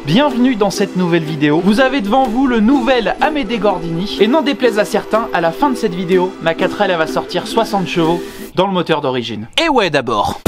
Bienvenue dans cette nouvelle vidéo. Vous avez devant vous le nouvel Amédée Gordini. Et n'en déplaise à certains, à la fin de cette vidéo, ma 4L elle va sortir 60 chevaux dans le moteur d'origine. Et ouais d'abord.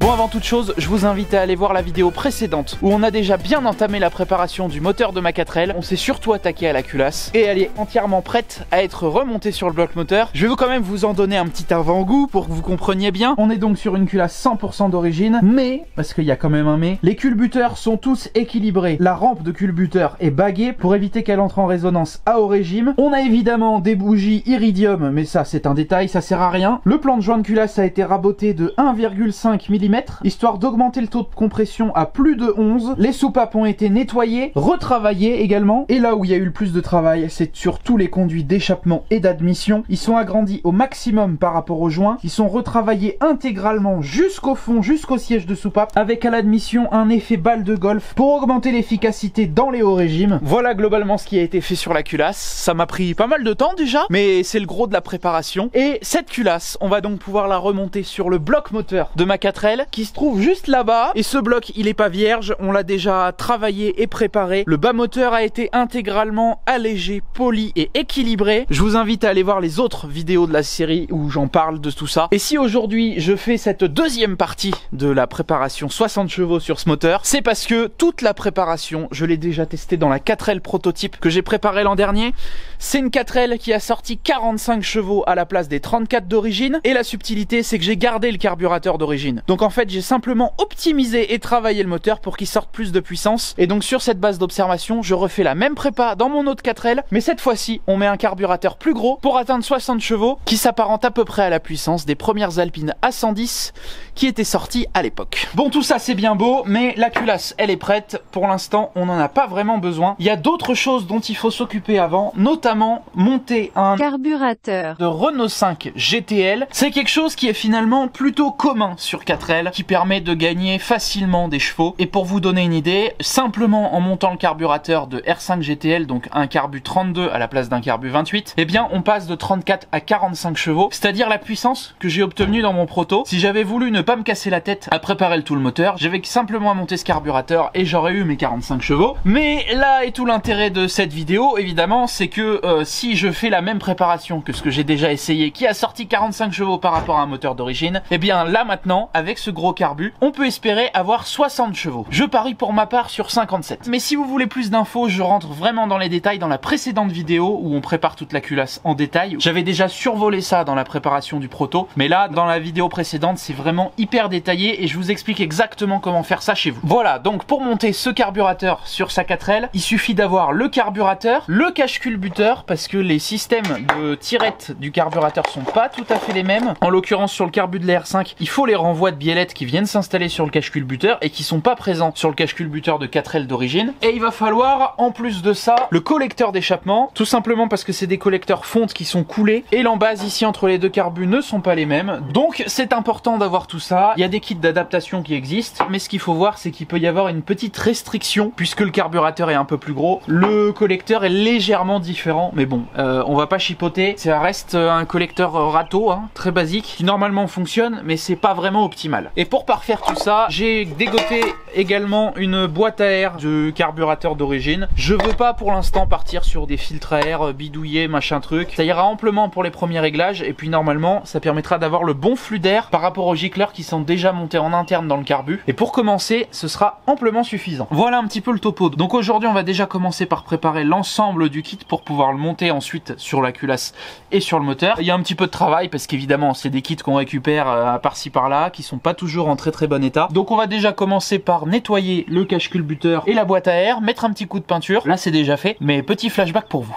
Avant toute chose, je vous invite à aller voir la vidéo précédente où on a déjà bien entamé la préparation du moteur de ma 4L. On s'est surtout attaqué à la culasse et elle est entièrement prête à être remontée sur le bloc moteur. Je vais quand même vous en donner un petit avant-goût pour que vous compreniez bien. On est donc sur une culasse 100% d'origine, mais, parce qu'il y a quand même un mais, les culbuteurs sont tous équilibrés. La rampe de culbuteur est baguée pour éviter qu'elle entre en résonance à haut régime. On a évidemment des bougies iridium, mais ça c'est un détail, ça sert à rien. Le plan de joint de culasse a été raboté de 1,5 mm. Histoire d'augmenter le taux de compression à plus de 11. Les soupapes ont été nettoyées, retravaillées également. Et là où il y a eu le plus de travail, c'est sur tous les conduits d'échappement et d'admission. Ils sont agrandis au maximum par rapport aux joints. Ils sont retravaillés intégralement jusqu'au fond, jusqu'au siège de soupape, avec à l'admission un effet balle de golf pour augmenter l'efficacité dans les hauts régimes. Voilà globalement ce qui a été fait sur la culasse. Ça m'a pris pas mal de temps déjà, mais c'est le gros de la préparation. Et cette culasse, on va donc pouvoir la remonter sur le bloc moteur de ma 4L, qui se trouve juste là-bas. Et ce bloc il est pas vierge, on l'a déjà travaillé et préparé. Le bas moteur a été intégralement allégé, poli et équilibré. Je vous invite à aller voir les autres vidéos de la série où j'en parle de tout ça. Et si aujourd'hui je fais cette deuxième partie de la préparation 60 chevaux sur ce moteur, c'est parce que toute la préparation je l'ai déjà testée dans la 4L prototype que j'ai préparé l'an dernier. C'est une 4L qui a sorti 45 chevaux à la place des 34 d'origine, et la subtilité c'est que j'ai gardé le carburateur d'origine. Donc en fait j'ai simplement optimisé et travaillé le moteur pour qu'il sorte plus de puissance. Et donc sur cette base d'observation, je refais la même prépa dans mon autre 4L, mais cette fois-ci on met un carburateur plus gros pour atteindre 60 chevaux, qui s'apparente à peu près à la puissance des premières Alpines A110 qui étaient sorties à l'époque. Bon, tout ça c'est bien beau, mais la culasse elle est prête. Pour l'instant on n'en a pas vraiment besoin. Il y a d'autres choses dont il faut s'occuper avant, notamment monter un carburateur de Renault 5 GTL. C'est quelque chose qui est finalement plutôt commun sur 4L, qui permet de gagner facilement des chevaux. Et pour vous donner une idée, simplement en montant le carburateur de R5 GTL, donc un carbu 32 à la place d'un carbu 28, eh bien on passe de 34 à 45 chevaux, c'est-à-dire la puissance que j'ai obtenue dans mon proto. Si j'avais voulu ne pas me casser la tête à préparer le tout le moteur, j'avais simplement à monter ce carburateur et j'aurais eu mes 45 chevaux. Mais là est tout l'intérêt de cette vidéo, évidemment, c'est que si je fais la même préparation que ce que j'ai déjà essayé, qui a sorti 45 chevaux par rapport à un moteur d'origine, eh bien là maintenant, avec ce gros carbu, on peut espérer avoir 60 chevaux. Je parie pour ma part sur 57. Mais si vous voulez plus d'infos, je rentre vraiment dans les détails dans la précédente vidéo où on prépare toute la culasse en détail. J'avais déjà survolé ça dans la préparation du proto, mais là dans la vidéo précédente c'est vraiment hyper détaillé et je vous explique exactement comment faire ça chez vous. Voilà, donc pour monter ce carburateur sur sa 4L, il suffit d'avoir le carburateur, le cache-culbuteur, parce que les systèmes de tirette du carburateur sont pas tout à fait les mêmes. En l'occurrence sur le carbu de la R5, il faut les renvois de biellettes qui viennent s'installer sur le cache-culbuteur et qui sont pas présents sur le cache-culbuteur de 4L d'origine. Et il va falloir en plus de ça le collecteur d'échappement, tout simplement parce que c'est des collecteurs fonte qui sont coulés et l'embase ici entre les deux carbus ne sont pas les mêmes. Donc c'est important d'avoir tout ça. Il y a des kits d'adaptation qui existent, mais ce qu'il faut voir c'est qu'il peut y avoir une petite restriction puisque le carburateur est un peu plus gros. Le collecteur est légèrement différent, mais bon, on va pas chipoter. Ça reste un collecteur râteau, hein, très basique, qui normalement fonctionne, mais c'est pas vraiment optimal. Et pour parfaire tout ça, j'ai dégoté également une boîte à air de carburateur d'origine. Je veux pas pour l'instant partir sur des filtres à air bidouillés, machin truc. Ça ira amplement pour les premiers réglages et puis normalement ça permettra d'avoir le bon flux d'air par rapport aux gicleurs qui sont déjà montés en interne dans le carbu. Et pour commencer, ce sera amplement suffisant. Voilà un petit peu le topo. Donc aujourd'hui on va déjà commencer par préparer l'ensemble du kit pour pouvoir le monter ensuite sur la culasse et sur le moteur. Il y a un petit peu de travail parce qu'évidemment c'est des kits qu'on récupère par-ci par-là, qui sont pas toujours en très bon état. Donc on va déjà commencer par nettoyer le cache-culbuteur et la boîte à air, mettre un petit coup de peinture. Là c'est déjà fait, mais petit flashback pour vous.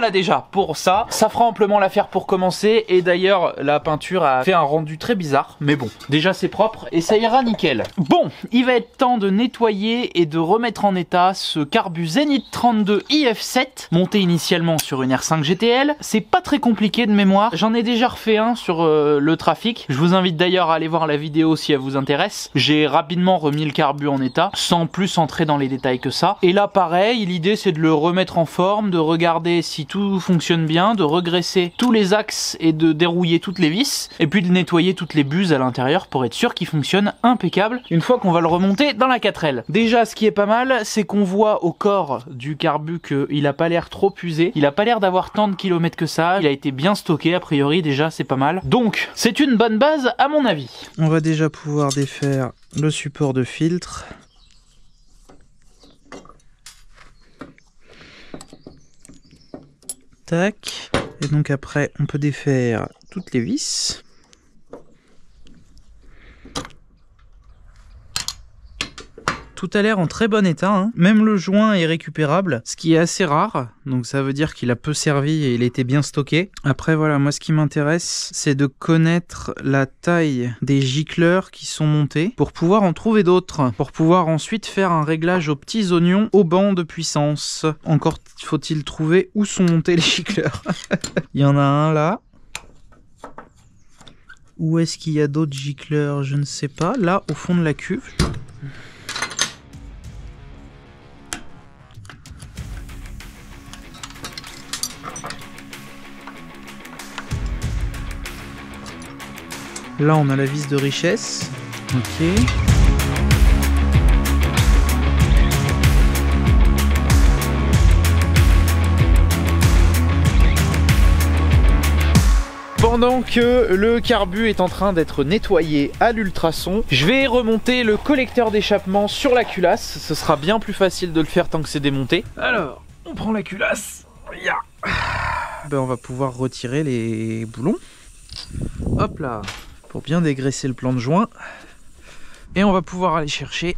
voilà déjà pour ça. Ça fera amplement l'affaire pour commencer. Et d'ailleurs, la peinture a fait un rendu très bizarre. Mais bon, déjà c'est propre et ça ira nickel. Bon, il va être temps de nettoyer et de remettre en état ce Carbu Zenith 32 IF7 monté initialement sur une R5 GTL. C'est pas très compliqué de mémoire. J'en ai déjà refait un sur le trafic. Je vous invite d'ailleurs à aller voir la vidéo si elle vous intéresse. J'ai rapidement remis le carbu en état sans plus entrer dans les détails que ça. Et là pareil, l'idée c'est de le remettre en forme, de regarder si tout fonctionne bien, de regraisser tous les axes et de dérouiller toutes les vis et puis de nettoyer toutes les buses à l'intérieur pour être sûr qu'il fonctionne impeccable une fois qu'on va le remonter dans la 4L. Déjà ce qui est pas mal, c'est qu'on voit au corps du carbu qu'il a pas l'air trop usé, il a pas l'air d'avoir tant de kilomètres que ça, il a été bien stocké a priori, déjà c'est pas mal. Donc c'est une bonne base à mon avis. On va déjà pouvoir défaire le support de filtre. Tac. Et donc après on peut défaire toutes les vis. Tout a l'air en très bon état, hein. Même le joint est récupérable, ce qui est assez rare, donc ça veut dire qu'il a peu servi et il était bien stocké. Après voilà, moi ce qui m'intéresse, c'est de connaître la taille des gicleurs qui sont montés, pour pouvoir en trouver d'autres, pour pouvoir ensuite faire un réglage aux petits oignons au banc de puissance. Encore faut-il trouver où sont montés les gicleurs. Il y en a un là. Où est-ce qu'il y a d'autres gicleurs? Je ne sais pas. Là, au fond de la cuve. Là, on a la vis de richesse. Ok. Pendant que le carbu est en train d'être nettoyé à l'ultrason, je vais remonter le collecteur d'échappement sur la culasse. Ce sera bien plus facile de le faire tant que c'est démonté. Alors, on prend la culasse. Ben, on va pouvoir retirer les boulons. Hop là. Pour bien dégraisser le plan de joint. Et on va pouvoir aller chercher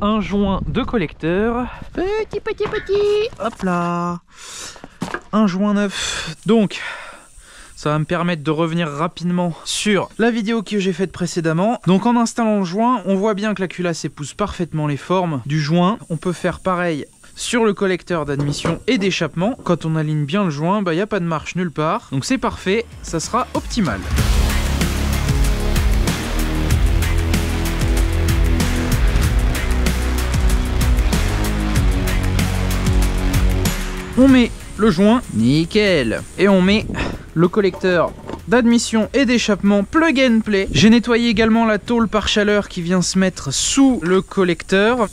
un joint de collecteur. Petit. Hop là. Un joint neuf. Donc, ça va me permettre de revenir rapidement sur la vidéo que j'ai faite précédemment. Donc en installant le joint, on voit bien que la culasse épouse parfaitement les formes du joint. On peut faire pareil sur le collecteur d'admission et d'échappement. Quand on aligne bien le joint, il n'y a pas de marche nulle part. Donc c'est parfait, ça sera optimal. On met le joint, nickel. Et on met le collecteur d'admission et d'échappement plug and play. J'ai nettoyé également la tôle par chaleur qui vient se mettre sous le collecteur.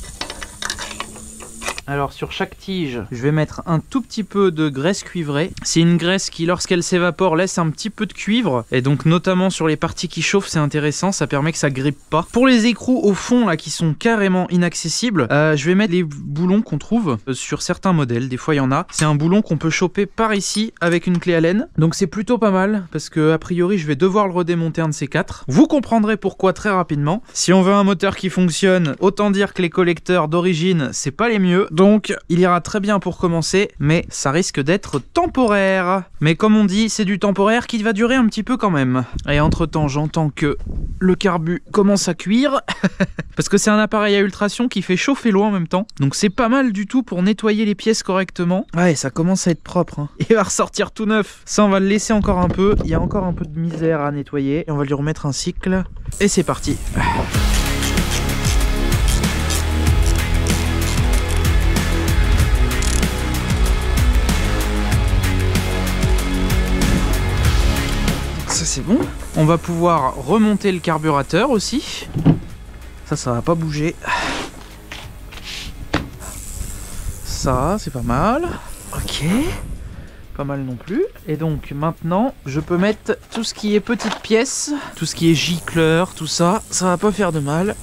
Alors sur chaque tige, je vais mettre un tout petit peu de graisse cuivrée. C'est une graisse qui, lorsqu'elle s'évapore, laisse un petit peu de cuivre. Et donc notamment sur les parties qui chauffent, c'est intéressant, ça permet que ça grippe pas. Pour les écrous au fond là qui sont carrément inaccessibles, je vais mettre les boulons qu'on trouve sur certains modèles. Des fois il y en a. C'est un boulon qu'on peut choper par ici avec une clé Allen. Donc c'est plutôt pas mal parce que a priori je vais devoir le redémonter un de ces quatre. Vous comprendrez pourquoi très rapidement. Si on veut un moteur qui fonctionne, autant dire que les collecteurs d'origine c'est pas les mieux. Donc il ira très bien pour commencer, mais ça risque d'être temporaire. Mais comme on dit, c'est du temporaire qui va durer un petit peu quand même. Et entre temps, j'entends que le carbu commence à cuire. Parce que c'est un appareil à ultrasons qui fait chauffer l'eau en même temps. Donc c'est pas mal du tout pour nettoyer les pièces correctement. Ouais, ça commence à être propre, hein. Il va ressortir tout neuf. Ça, on va le laisser encore un peu. Il y a encore un peu de misère à nettoyer. Et on va lui remettre un cycle. Et c'est parti. Ça c'est bon. On va pouvoir remonter le carburateur aussi. Ça va pas bouger. Ça, c'est pas mal. Ok. Pas mal non plus. Et donc maintenant, je peux mettre tout ce qui est petites pièces, tout ce qui est gicleur, tout ça. Ça va pas faire de mal.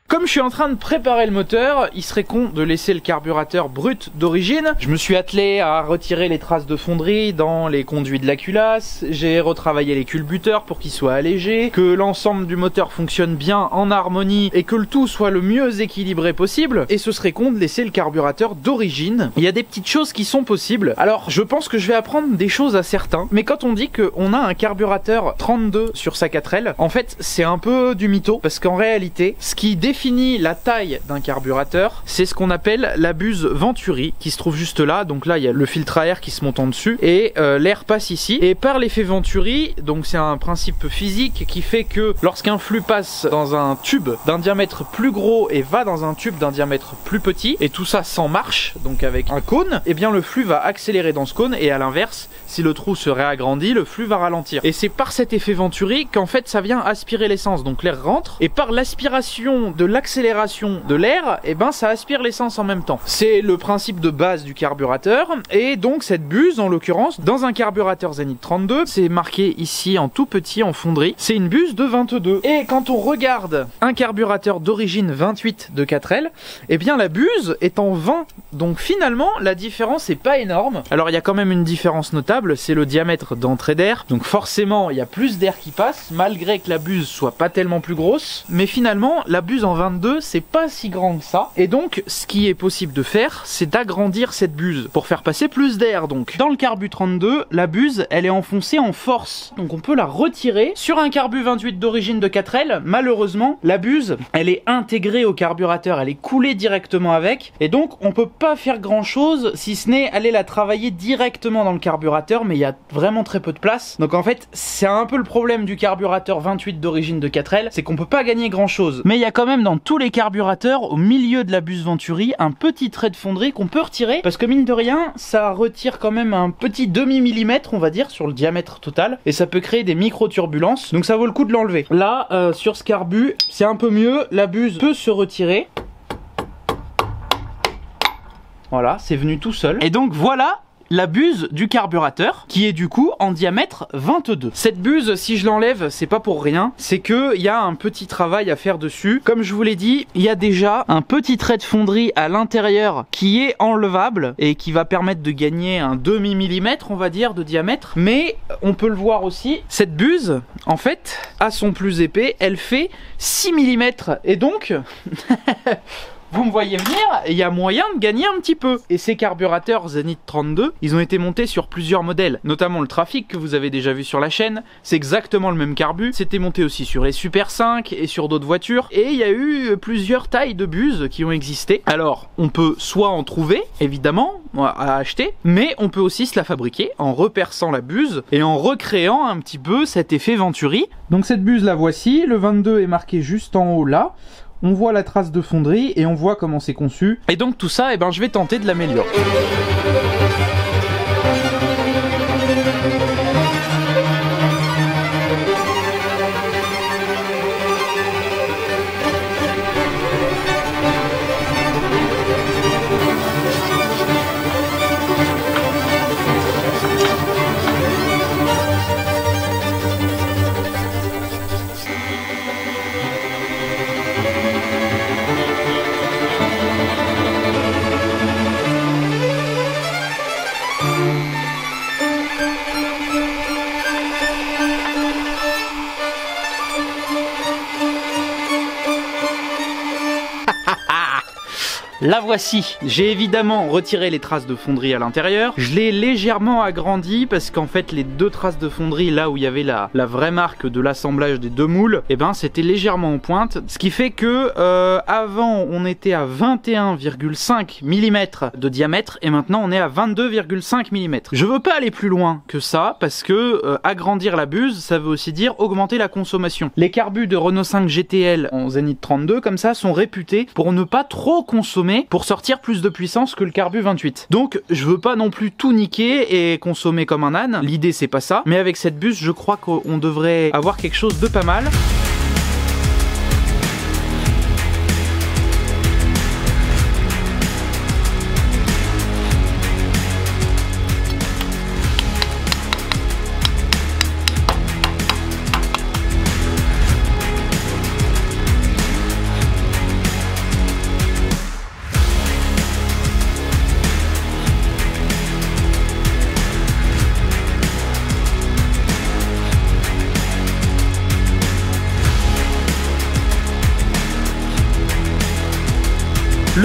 Comme je suis en train de préparer le moteur. Il serait con de laisser le carburateur brut d'origine. Je me suis attelé à retirer les traces de fonderie dans les conduits de la culasse. J'ai retravaillé les culbuteurs pour qu'ils soient allégés, que l'ensemble du moteur fonctionne bien en harmonie et que le tout soit le mieux équilibré possible. Et ce serait con de laisser le carburateur d'origine. Il y a des petites choses qui sont possibles. Alors je pense que je vais apprendre des choses à certains, mais quand on dit qu'on a un carburateur 32 sur sa 4L, en fait c'est un peu du mytho, parce qu'en réalité ce qui définit la taille d'un carburateur, c'est ce qu'on appelle la buse Venturi qui se trouve juste là. Donc là il y a le filtre à air qui se monte en dessus et l'air passe ici, et par l'effet Venturi, donc c'est un principe physique qui fait que lorsqu'un flux passe dans un tube d'un diamètre plus gros et va dans un tube d'un diamètre plus petit, et tout ça sans marche, donc avec un cône, et bien le flux va accélérer dans ce cône, et à l'inverse, si le trou se réagrandit, le flux va ralentir. Et c'est par cet effet Venturi qu'en fait ça vient aspirer l'essence, donc l'air rentre, et par l'aspiration de l'accélération de l'air, et ben ça aspire l'essence en même temps. C'est le principe de base du carburateur, et donc cette buse en l'occurrence, dans un carburateur Zenith 32, c'est marqué ici en tout petit en fonderie, c'est une buse de 22. Et quand on regarde un carburateur d'origine 28 de 4L, et bien la buse est en 20, donc finalement la différence est pas énorme. Alors il y a quand même une différence notable, c'est le diamètre d'entrée d'air, donc forcément il y a plus d'air qui passe, malgré que la buse soit pas tellement plus grosse, mais finalement la buse en 22 c'est pas si grand que ça, et donc ce qui est possible de faire, c'est d'agrandir cette buse pour faire passer plus d'air. Donc dans le carbu 32, la buse elle est enfoncée en force, donc on peut la retirer. Sur un carbu 28 d'origine de 4L, malheureusement la buse elle est intégrée au carburateur, elle est coulée directement avec, et donc on peut pas faire grand chose si ce n'est aller la travailler directement dans le carburateur, mais il y a vraiment très peu de place. Donc en fait c'est un peu le problème du carburateur 28 d'origine de 4L, c'est qu'on peut pas gagner grand chose. Mais il y a quand même dans tous les carburateurs, au milieu de la buse Venturi, un petit trait de fonderie qu'on peut retirer, parce que mine de rien ça retire quand même un petit demi-millimètre on va dire sur le diamètre total, et ça peut créer des micro-turbulences, donc ça vaut le coup de l'enlever. Là sur ce carbu c'est un peu mieux, la buse peut se retirer. Voilà, c'est venu tout seul. Et donc voilà la buse du carburateur qui est du coup en diamètre 22. Cette buse, si je l'enlève, c'est pas pour rien, c'est que il y a un petit travail à faire dessus. Comme je vous l'ai dit, il y a déjà un petit trait de fonderie à l'intérieur qui est enlevable et qui va permettre de gagner un demi-millimètre on va dire de diamètre, mais on peut le voir aussi, cette buse en fait à son plus épais elle fait 6 mm, et donc vous me voyez venir, il y a moyen de gagner un petit peu. Et ces carburateurs Zenith 32, ils ont été montés sur plusieurs modèles, notamment le Trafic que vous avez déjà vu sur la chaîne, c'est exactement le même carbu. C'était monté aussi sur les Super 5 et sur d'autres voitures, et il y a eu plusieurs tailles de buses qui ont existé. Alors on peut soit en trouver, évidemment, à acheter, mais on peut aussi se la fabriquer en reperçant la buse et en recréant un petit peu cet effet Venturi. Donc cette buse la voici, le 22 est marqué juste en haut là. On voit la trace de fonderie et on voit comment c'est conçu. Et donc tout ça, eh ben, je vais tenter de l'améliorer. La voici. J'ai évidemment retiré les traces de fonderie à l'intérieur. Je l'ai légèrement agrandi parce qu'en fait les deux traces de fonderie là où il y avait la vraie marque de l'assemblage des deux moules, et ben c'était légèrement en pointe. Ce qui fait que avant on était à 21,5 mm de diamètre et maintenant on est à 22,5 mm. Je veux pas aller plus loin que ça parce que agrandir la buse ça veut aussi dire augmenter la consommation. Les carbus de Renault 5 GTL en Zenith 32 comme ça sont réputés pour ne pas trop consommer, pour sortir plus de puissance que le carbu 28. Donc je veux pas non plus tout niquer et consommer comme un âne, l'idée c'est pas ça, mais avec cette buse je crois qu'on devrait avoir quelque chose de pas mal.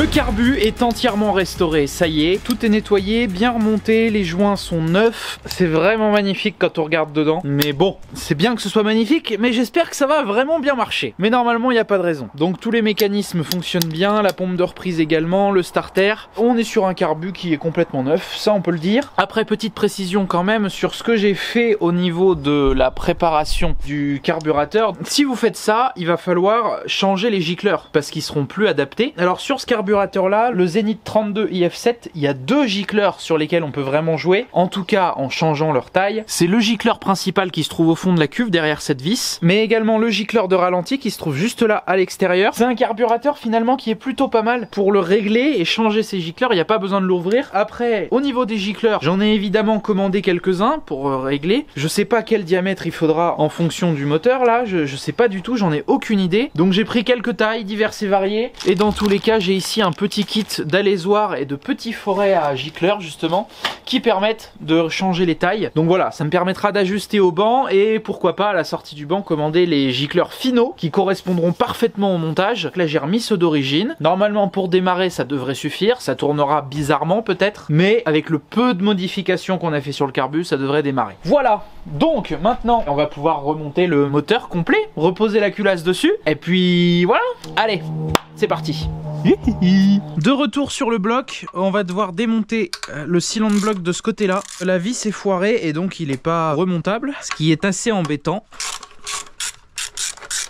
carbu est entièrement restauré, ça y est, tout est nettoyé, bien remonté, les joints sont neufs, c'est vraiment magnifique quand on regarde dedans. Mais bon, c'est bien que ce soit magnifique, mais j'espère que ça va vraiment bien marcher. Mais normalement, il n'y a pas de raison. Donc tous les mécanismes fonctionnent bien, la pompe de reprise également, le starter. On est sur un carbu qui est complètement neuf, ça on peut le dire. Après, petite précision quand même sur ce que j'ai fait au niveau de la préparation du carburateur. Si vous faites ça, il va falloir changer les gicleurs parce qu'ils seront plus adaptés. Alors sur ce carburateur là, le Zenith 32 IF7, il y a 2 gicleurs sur lesquels on peut vraiment jouer, en tout cas en changeant leur taille. C'est le gicleur principal qui se trouve au fond de la cuve derrière cette vis, mais également le gicleur de ralenti qui se trouve juste là à l'extérieur. C'est un carburateur finalement qui est plutôt pas mal pour le régler et changer ses gicleurs, il n'y a pas besoin de l'ouvrir. Après, au niveau des gicleurs, j'en ai évidemment commandé quelques-uns pour régler. Je sais pas quel diamètre il faudra en fonction du moteur là, je sais pas du tout, j'en ai aucune idée. Donc j'ai pris quelques tailles diverses et variées, et dans tous les cas j'ai ici un petit kit d'alésoir et de petits forets à gicleurs justement qui permettent de changer les tailles. Donc voilà, ça me permettra d'ajuster au banc et pourquoi pas à la sortie du banc commander les gicleurs finaux qui correspondront parfaitement au montage. Là j'ai remis ceux d'origine. Normalement pour démarrer ça devrait suffire, ça tournera bizarrement peut-être, mais avec le peu de modifications qu'on a fait sur le carbu, ça devrait démarrer. Voilà, donc maintenant on va pouvoir remonter le moteur complet, reposer la culasse dessus, et puis voilà, allez, c'est parti. De retour sur le bloc, on va devoir démonter le cylinder bloc de ce côté-là. La vis est foirée et donc il n'est pas remontable, ce qui est assez embêtant.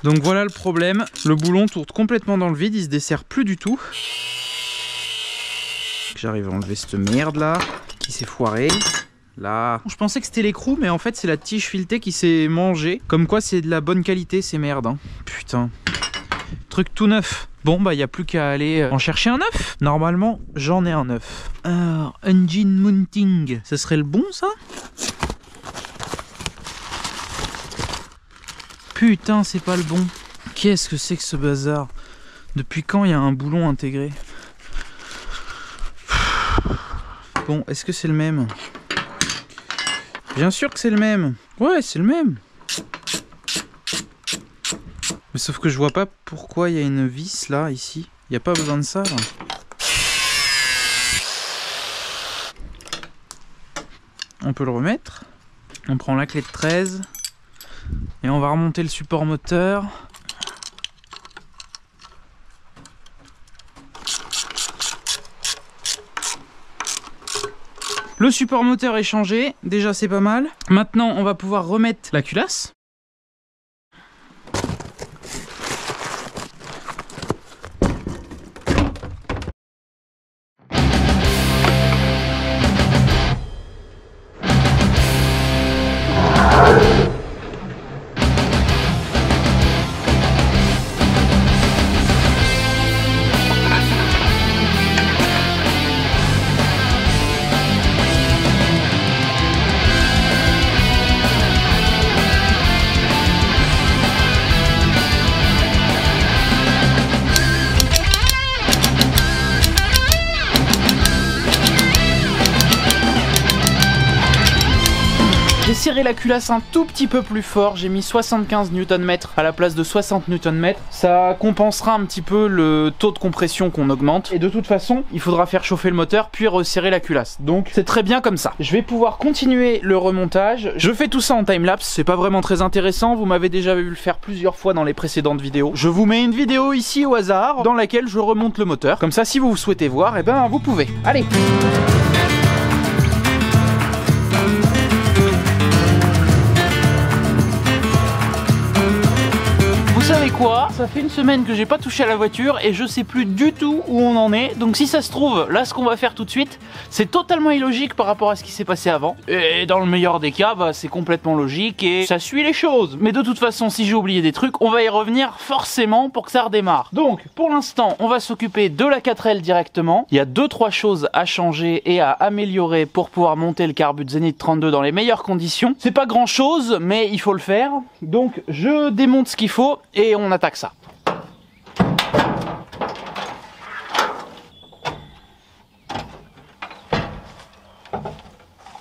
Donc voilà le problème, le boulon tourne complètement dans le vide, il se dessert plus du tout. J'arrive à enlever cette merde là, qui s'est foirée. Là. Je pensais que c'était l'écrou, mais en fait c'est la tige filetée qui s'est mangée. Comme quoi c'est de la bonne qualité ces merdes. Hein. Putain. Truc tout neuf. Bon bah y a plus qu'à aller en chercher un neuf. Normalement j'en ai un neuf. Alors, engine mounting, ça serait le bon ça? Putain c'est pas le bon. Qu'est-ce que c'est que ce bazar? Depuis quand il y a un boulon intégré? Bon, est-ce que c'est le même? Bien sûr que c'est le même. Ouais, c'est le même. Mais sauf que je vois pas pourquoi il y a une vis là, ici. Il n'y a pas besoin de ça là. On peut le remettre. On prend la clé de 13. Et on va remonter le support moteur. Le support moteur est changé, déjà c'est pas mal. Maintenant on va pouvoir remettre la culasse. J'ai serré la culasse un tout petit peu plus fort, j'ai mis 75 Nm à la place de 60 Nm. Ça compensera un petit peu le taux de compression qu'on augmente. Et de toute façon, il faudra faire chauffer le moteur puis resserrer la culasse. Donc c'est très bien comme ça. Je vais pouvoir continuer le remontage. Je fais tout ça en timelapse, c'est pas vraiment très intéressant. Vous m'avez déjà vu le faire plusieurs fois dans les précédentes vidéos. Je vous mets une vidéo ici au hasard dans laquelle je remonte le moteur. Comme ça, si vous souhaitez voir, eh ben vous pouvez. Allez! Vous savez quoi? Ça fait une semaine que j'ai pas touché à la voiture et je sais plus du tout où on en est. Donc si ça se trouve, là ce qu'on va faire tout de suite, c'est totalement illogique par rapport à ce qui s'est passé avant. Et dans le meilleur des cas, bah, c'est complètement logique et ça suit les choses. Mais de toute façon, si j'ai oublié des trucs, on va y revenir forcément pour que ça redémarre. Donc pour l'instant, on va s'occuper de la 4L directement. Il y a 2-3 choses à changer et à améliorer pour pouvoir monter le carbu de Zenith 32 dans les meilleures conditions. C'est pas grand chose, mais il faut le faire. Donc je démonte ce qu'il faut et on attaque ça.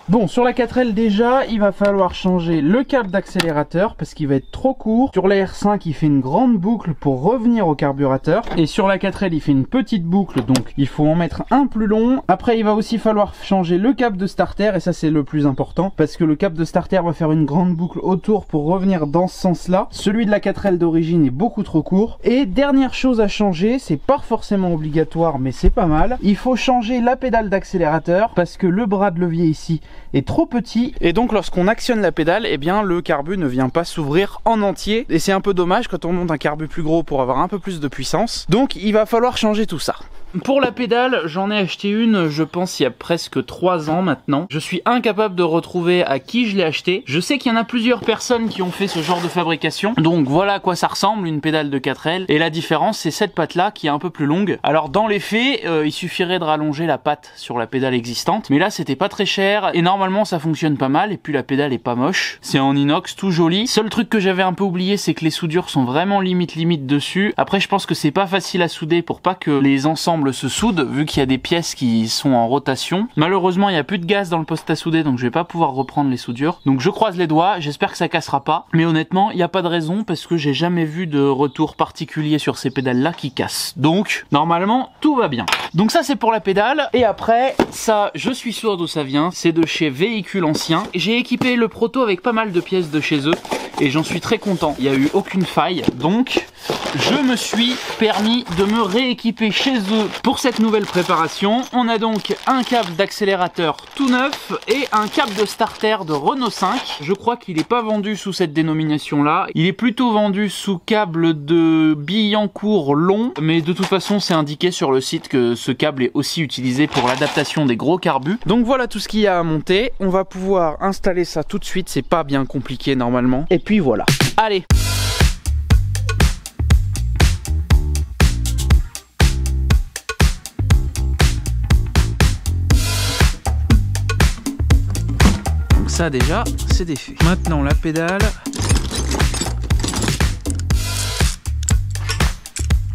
Bon, sur la 4L déjà, il va falloir changer le câble d'accélérateur parce qu'il va être trop court. Sur la R5, il fait une grande boucle pour revenir au carburateur. Et sur la 4L, il fait une petite boucle, donc il faut en mettre un plus long. Après, il va aussi falloir changer le câble de starter, et ça c'est le plus important, parce que le câble de starter va faire une grande boucle autour pour revenir dans ce sens-là. Celui de la 4L d'origine est beaucoup trop court. Et dernière chose à changer, c'est pas forcément obligatoire, mais c'est pas mal. Il faut changer la pédale d'accélérateur, parce que le bras de levier ici est trop petit, et donc lorsqu'on actionne la pédale, eh bien le carbu ne vient pas s'ouvrir en entier, et c'est un peu dommage quand on monte un carbu plus gros pour avoir un peu plus de puissance. Donc il va falloir changer tout ça. Pour la pédale, j'en ai acheté une, je pense il y a presque 3 ans maintenant. Je suis incapable de retrouver à qui je l'ai acheté. Je sais qu'il y en a plusieurs personnes qui ont fait ce genre de fabrication. Donc voilà à quoi ça ressemble, une pédale de 4L. Et la différence, c'est cette patte là qui est un peu plus longue. Alors dans les faits, il suffirait de rallonger la patte sur la pédale existante. Mais là c'était pas très cher et normalement ça fonctionne pas mal. Et puis la pédale est pas moche. C'est en inox, tout joli. Seul truc que j'avais un peu oublié, c'est que les soudures sont vraiment limite dessus. Après je pense que c'est pas facile à souder pour pas que les ensembles se soude, vu qu'il y a des pièces qui sont en rotation. Malheureusement il n'y a plus de gaz dans le poste à souder, donc je vais pas pouvoir reprendre les soudures, donc je croise les doigts, j'espère que ça cassera pas, mais honnêtement il n'y a pas de raison parce que j'ai jamais vu de retour particulier sur ces pédales là qui cassent, donc normalement tout va bien. Donc ça c'est pour la pédale, et après ça je suis sûr d'où ça vient, c'est de chez Véhicule Ancien. J'ai équipé le proto avec pas mal de pièces de chez eux et j'en suis très content, il n'y a eu aucune faille, donc je me suis permis de me rééquiper chez eux pour cette nouvelle préparation. On a donc un câble d'accélérateur tout neuf et un câble de starter de Renault 5. Je crois qu'il n'est pas vendu sous cette dénomination là, il est plutôt vendu sous câble de Billancourt long, mais de toute façon c'est indiqué sur le site que ce câble est aussi utilisé pour l'adaptation des gros carbus. Donc voilà tout ce qu'il y a à monter, on va pouvoir installer ça tout de suite, c'est pas bien compliqué normalement, et puis voilà. Allez! Ça déjà, c'est des faits. Maintenant la pédale.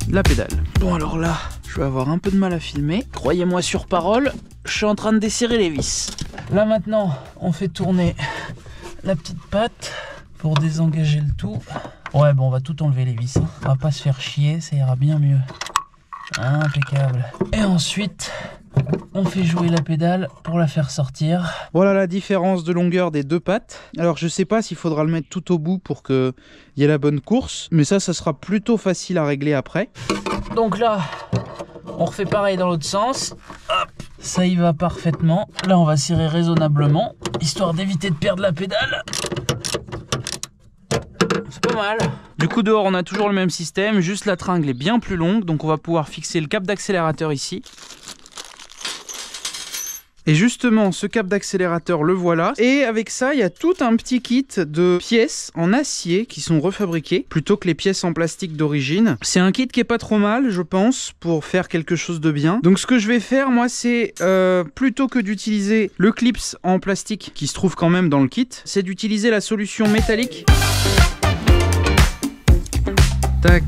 La pédale. Bon alors là, je vais avoir un peu de mal à filmer. Croyez-moi sur parole, je suis en train de desserrer les vis. Là maintenant, on fait tourner la petite patte pour désengager le tout. Ouais bon, on va tout enlever les vis. On va pas se faire chier, ça ira bien mieux. Impeccable. Et ensuite... on fait jouer la pédale pour la faire sortir. Voilà la différence de longueur des deux pattes. Alors je sais pas s'il faudra le mettre tout au bout pour qu'il y ait la bonne course, mais ça sera plutôt facile à régler après. Donc là, on refait pareil dans l'autre sens. Hop, ça y va parfaitement. Là on va serrer raisonnablement, histoire d'éviter de perdre la pédale. C'est pas mal. Du coup dehors on a toujours le même système, juste la tringle est bien plus longue, donc on va pouvoir fixer le câble d'accélérateur ici. Et justement, ce câble d'accélérateur, le voilà. Et avec ça, il y a tout un petit kit de pièces en acier qui sont refabriquées, plutôt que les pièces en plastique d'origine. C'est un kit qui est pas trop mal, je pense, pour faire quelque chose de bien. Donc ce que je vais faire, moi, c'est plutôt que d'utiliser le clips en plastique, qui se trouve quand même dans le kit, c'est d'utiliser la solution métallique. Tac.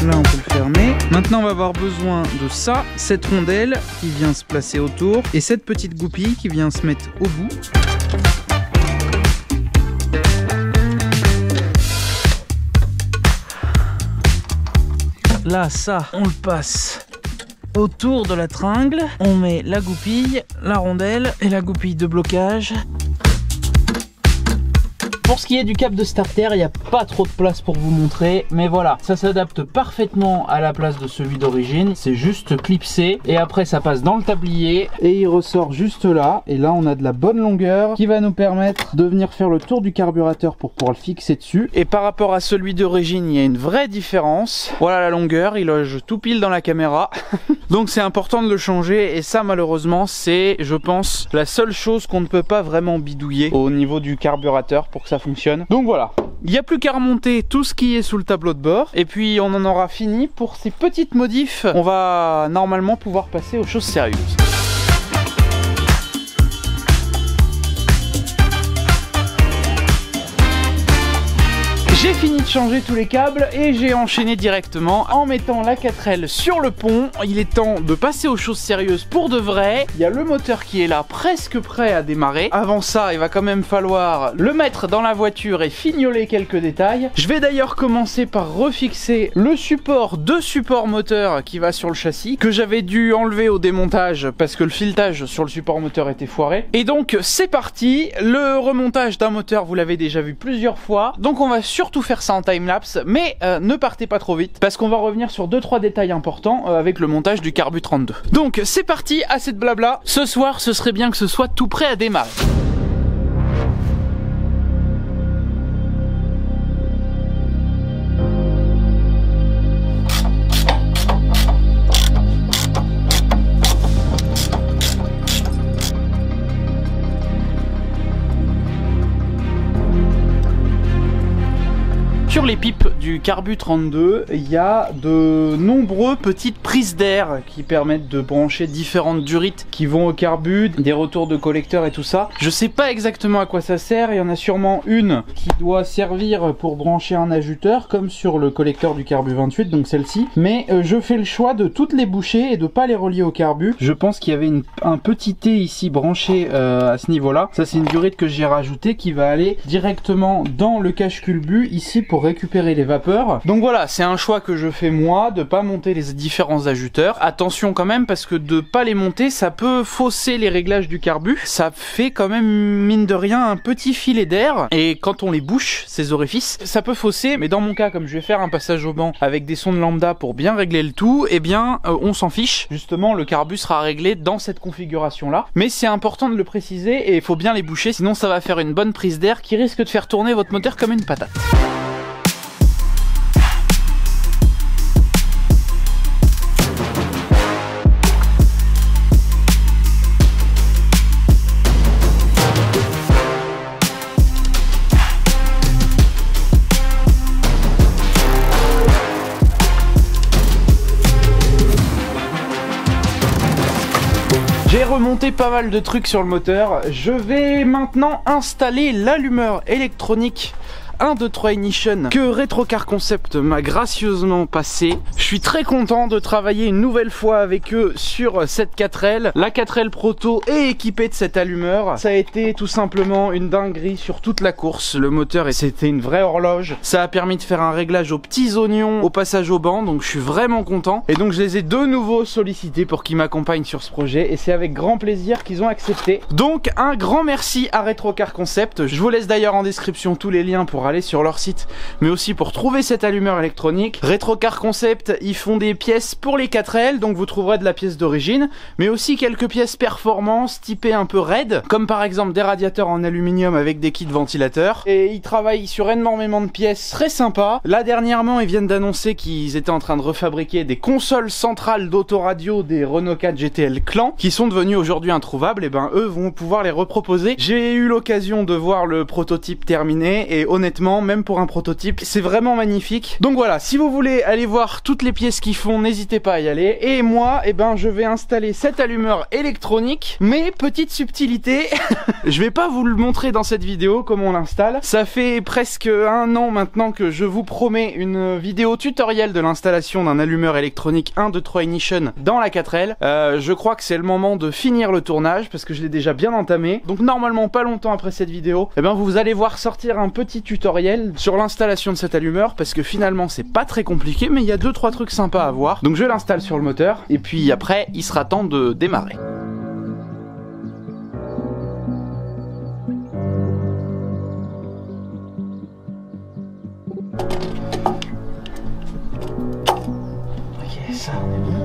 Là on peut le fermer. Maintenant on va avoir besoin de ça, cette rondelle qui vient se placer autour et cette petite goupille qui vient se mettre au bout. Là ça, on le passe autour de la tringle. On met la goupille, la rondelle et la goupille de blocage. Pour ce qui est du câble de starter, il n'y a pas trop de place pour vous montrer, mais voilà, ça s'adapte parfaitement à la place de celui d'origine, c'est juste clipsé, et après ça passe dans le tablier, et il ressort juste là, et là on a de la bonne longueur, qui va nous permettre de venir faire le tour du carburateur pour pouvoir le fixer dessus, et par rapport à celui d'origine, il y a une vraie différence. Voilà la longueur, il loge tout pile dans la caméra, donc c'est important de le changer, et ça malheureusement c'est, je pense, la seule chose qu'on ne peut pas vraiment bidouiller au niveau du carburateur pour que ça fonctionne. Donc voilà, il n'y a plus qu'à remonter tout ce qui est sous le tableau de bord et puis on en aura fini pour ces petites modifs. On va normalement pouvoir passer aux choses sérieuses. J'ai fini de changer tous les câbles et j'ai enchaîné directement en mettant la 4L sur le pont. Il est temps de passer aux choses sérieuses pour de vrai. Il y a le moteur qui est là, presque prêt à démarrer. Avant ça, il va quand même falloir le mettre dans la voiture et fignoler quelques détails. Je vais d'ailleurs commencer par refixer le support moteur qui va sur le châssis, que j'avais dû enlever au démontage parce que le filetage sur le support moteur était foiré. Et donc c'est parti, le remontage d'un moteur vous l'avez déjà vu plusieurs fois, donc on va surtout faire ça en timelapse, mais ne partez pas trop vite parce qu'on va revenir sur 2-3 détails importants avec le montage du Carbu 32. Donc c'est parti, assez de blabla, ce soir ce serait bien que ce soit tout prêt à démarrer. Sur les pipes du Carbu 32, il y a de nombreuses petites prises d'air qui permettent de brancher différentes durites qui vont au carbu, des retours de collecteurs et tout ça. Je sais pas exactement à quoi ça sert, il y en a sûrement une qui doit servir pour brancher un ajouteur comme sur le collecteur du Carbu 28, donc celle-ci. Mais je fais le choix de toutes les boucher et de pas les relier au carbu. Je pense qu'il y avait un petit T ici branché à ce niveau-là. Ça c'est une durite que j'ai rajoutée qui va aller directement dans le cache culbu ici pour récupérer les vapeurs. Donc voilà, c'est un choix que je fais moi, de pas monter les différents ajusteurs. Attention quand même parce que de pas les monter, ça peut fausser les réglages du carbu. Ça fait quand même mine de rien un petit filet d'air et quand on les bouche, ces orifices, ça peut fausser. Mais dans mon cas, comme je vais faire un passage au banc avec des sondes lambda pour bien régler le tout, eh bien on s'en fiche. Justement, le carbu sera réglé dans cette configuration là. Mais c'est important de le préciser et il faut bien les boucher, sinon ça va faire une bonne prise d'air qui risque de faire tourner votre moteur comme une patate. J'ai remonté pas mal de trucs sur le moteur. Je vais maintenant installer l'allumeur électronique 1, 2, 3 Ignition que Retrocar Concept m'a gracieusement passé. Je suis très content de travailler une nouvelle fois avec eux sur cette 4L. La 4L Proto est équipée de cette allumeur. Ça a été tout simplement une dinguerie sur toute la course. Le moteur, c'était une vraie horloge. Ça a permis de faire un réglage aux petits oignons au passage au banc, donc je suis vraiment content. Et donc je les ai de nouveau sollicités pour qu'ils m'accompagnent sur ce projet et c'est avec grand plaisir qu'ils ont accepté. Donc un grand merci à Retrocar Concept. Je vous laisse d'ailleurs en description tous les liens pour aller sur leur site, mais aussi pour trouver cette allumeur électronique. Retrocar Concept, ils font des pièces pour les 4L, donc vous trouverez de la pièce d'origine, mais aussi quelques pièces performance typées un peu raide, comme par exemple des radiateurs en aluminium avec des kits ventilateurs. Et ils travaillent sur énormément de pièces très sympas. Là dernièrement, ils viennent d'annoncer qu'ils étaient en train de refabriquer des consoles centrales d'autoradio des Renault 4 GTL Clan, qui sont devenues aujourd'hui introuvables. Et ben eux vont pouvoir les reproposer. J'ai eu l'occasion de voir le prototype terminé et honnêtement, même pour un prototype, c'est vraiment magnifique. Donc voilà, si vous voulez aller voir toutes les pièces qu'ils font, n'hésitez pas à y aller. Et moi, eh ben, je vais installer cette allumeur électronique. Mais petite subtilité, je vais pas vous le montrer dans cette vidéo comment on l'installe. Ça fait presque 1 an maintenant que je vous promets une vidéo tutoriel de l'installation d'un allumeur électronique 1, 2, 3 Ignition dans la 4L. Je crois que c'est le moment de finir le tournage parce que je l'ai déjà bien entamé. Donc normalement, pas longtemps après cette vidéo, eh ben, vous allez voir sortir un petit tutoriel sur l'installation de cette allumeur parce que finalement c'est pas très compliqué mais il y a 2-3 trucs sympas à voir. Donc je l'installe sur le moteur et puis après il sera temps de démarrer. Ok, ça on est bon.